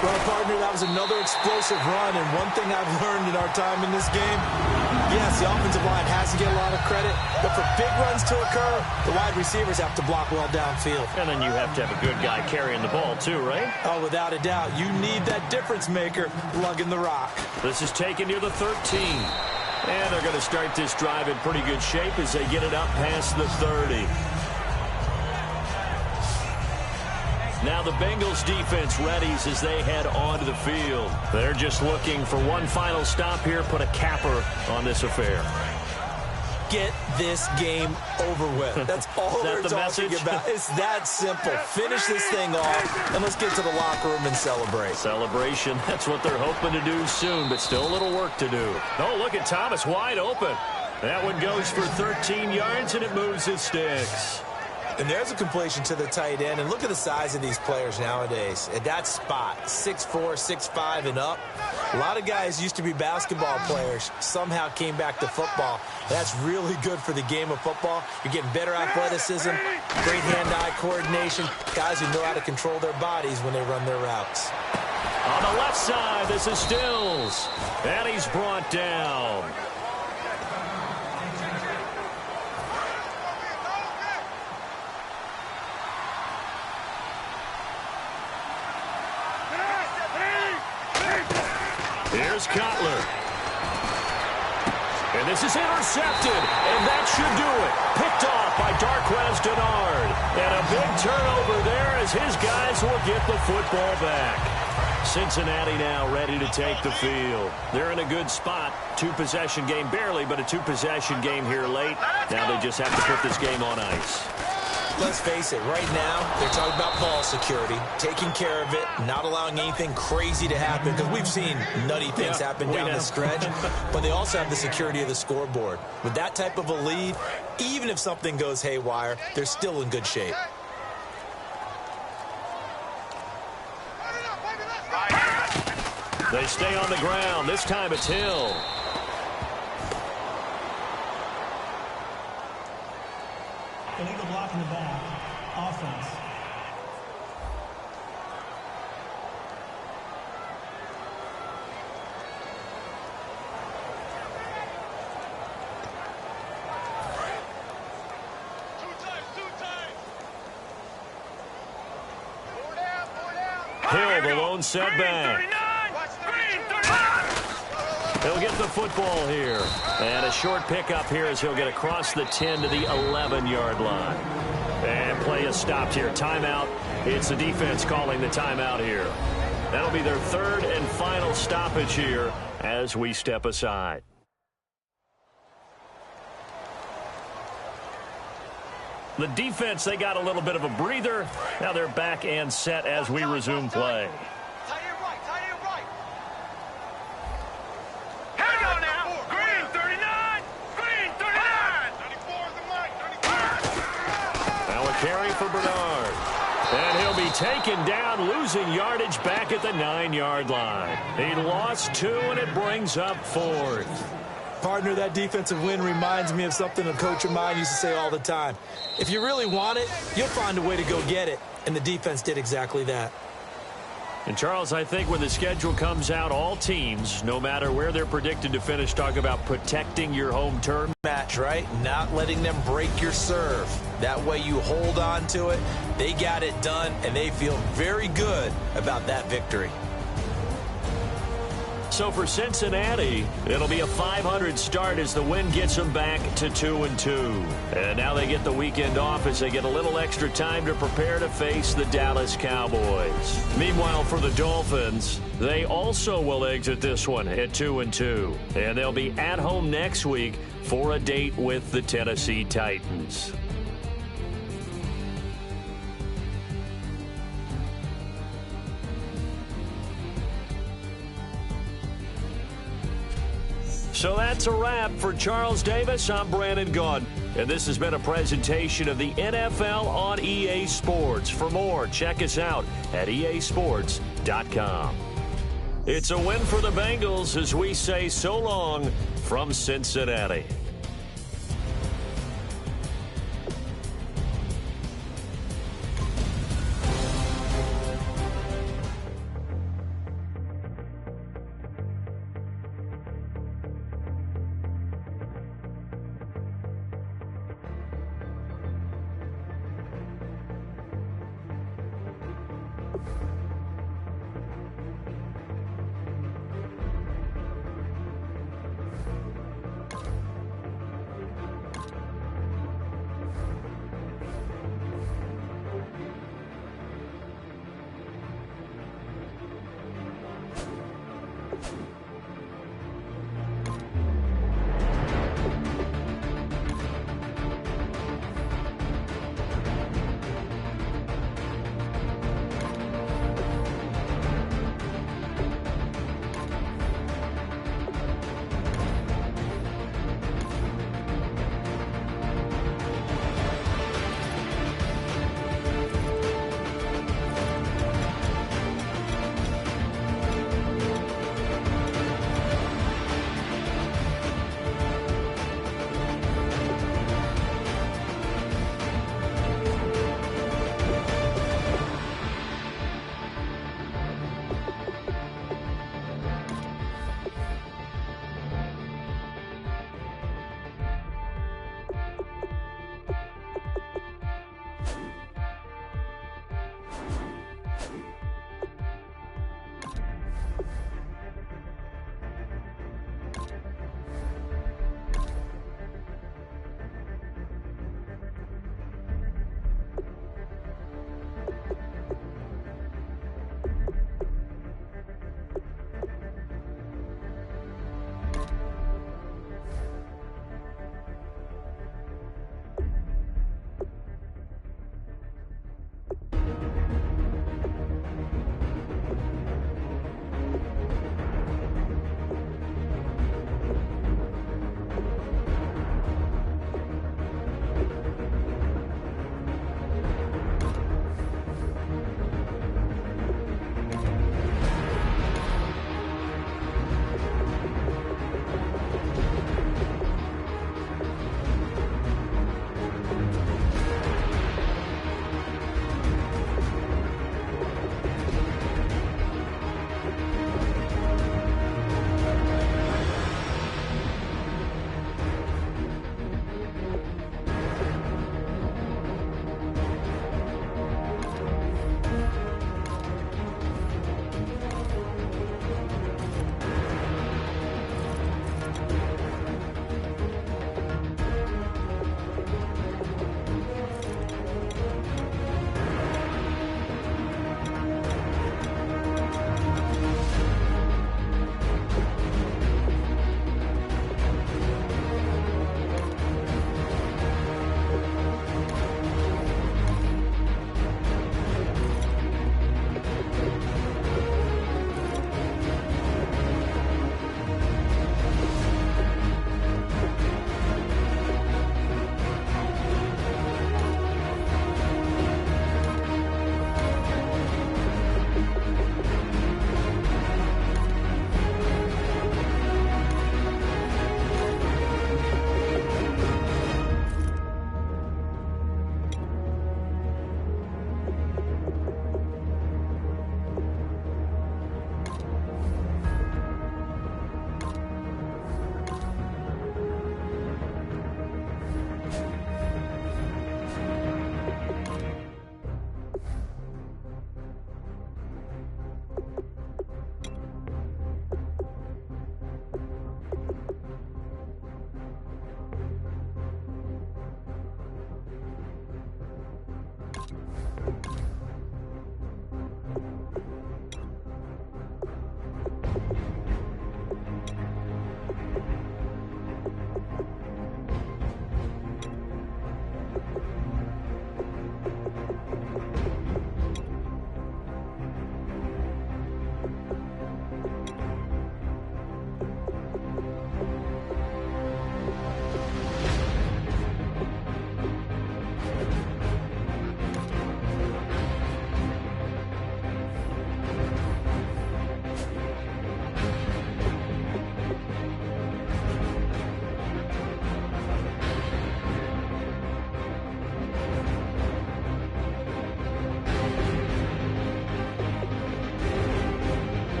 Well, partner, that was another explosive run, and one thing I've learned in our time in this game, yes, the offensive line has to get a lot of credit, but for big runs to occur, the wide receivers have to block well downfield. And then you have to have a good guy carrying the ball too, right? Oh, without a doubt. You need that difference maker lugging the rock. This is taken near the 13. And they're going to start this drive in pretty good shape as they get it up past the 30. Now the Bengals defense readies as they head onto the field. They're just looking for one final stop here, put a capper on this affair. Get this game over with. That's all we're talking about. It's that simple. Finish this thing off, and let's get to the locker room and celebrate. Celebration, that's what they're hoping to do soon, but still a little work to do. Oh, look at Thomas wide open. That one goes for 13 yards, and it moves his sticks. And there's a completion to the tight end. And look at the size of these players nowadays. At that spot, 6'4", 6'5", and up. A lot of guys used to be basketball players, somehow came back to football. That's really good for the game of football. You're getting better athleticism, great hand-eye coordination, guys who know how to control their bodies when they run their routes. On the left side, this is Stills. And he's brought down. Here's Cutler. And this is intercepted, and that should do it. Picked off by Darquez Dennard. And a big turnover there as his guys will get the football back. Cincinnati now ready to take the field. They're in a good spot. Two-possession game, barely, but a two-possession game here late. Now they just have to put this game on ice. Let's face it, right now, they're talking about ball security, taking care of it, not allowing anything crazy to happen, because we've seen nutty things happen down the stretch, but they also have the security of the scoreboard. With that type of a lead, even if something goes haywire, they're still in good shape. They stay on the ground. This time it's Hill. Illegal block in the back. Offense. Hill, the lone setback. He'll get the football here. And a short pickup here as he'll get across the 10 to the 11-yard line. And play is stopped here. Timeout. It's the defense calling the timeout here. That'll be their third and final stoppage here as we step aside. The defense, they got a little bit of a breather. Now they're back and set as we resume play. Carry for Bernard. And he'll be taken down, losing yardage back at the 9-yard line. He lost 2, and it brings up 4th. Partner, that defensive win reminds me of something a coach of mine used to say all the time. If you really want it, you'll find a way to go get it. And the defense did exactly that. And, Charles, I think when the schedule comes out, all teams, no matter where they're predicted to finish, talk about protecting your home turf. Match, right? Not letting them break your serve. That way you hold on to it. They got it done, and they feel very good about that victory. So for Cincinnati, it'll be a .500 start as the win gets them back to 2-2. And now they get the weekend off as they get a little extra time to prepare to face the Dallas Cowboys. Meanwhile, for the Dolphins, they also will exit this one at 2-2. And they'll be at home next week for a date with the Tennessee Titans. So that's a wrap. For Charles Davis, I'm Brandon Gaudin. And this has been a presentation of the NFL on EA Sports. For more, check us out at easports.com. It's a win for the Bengals as we say so long from Cincinnati.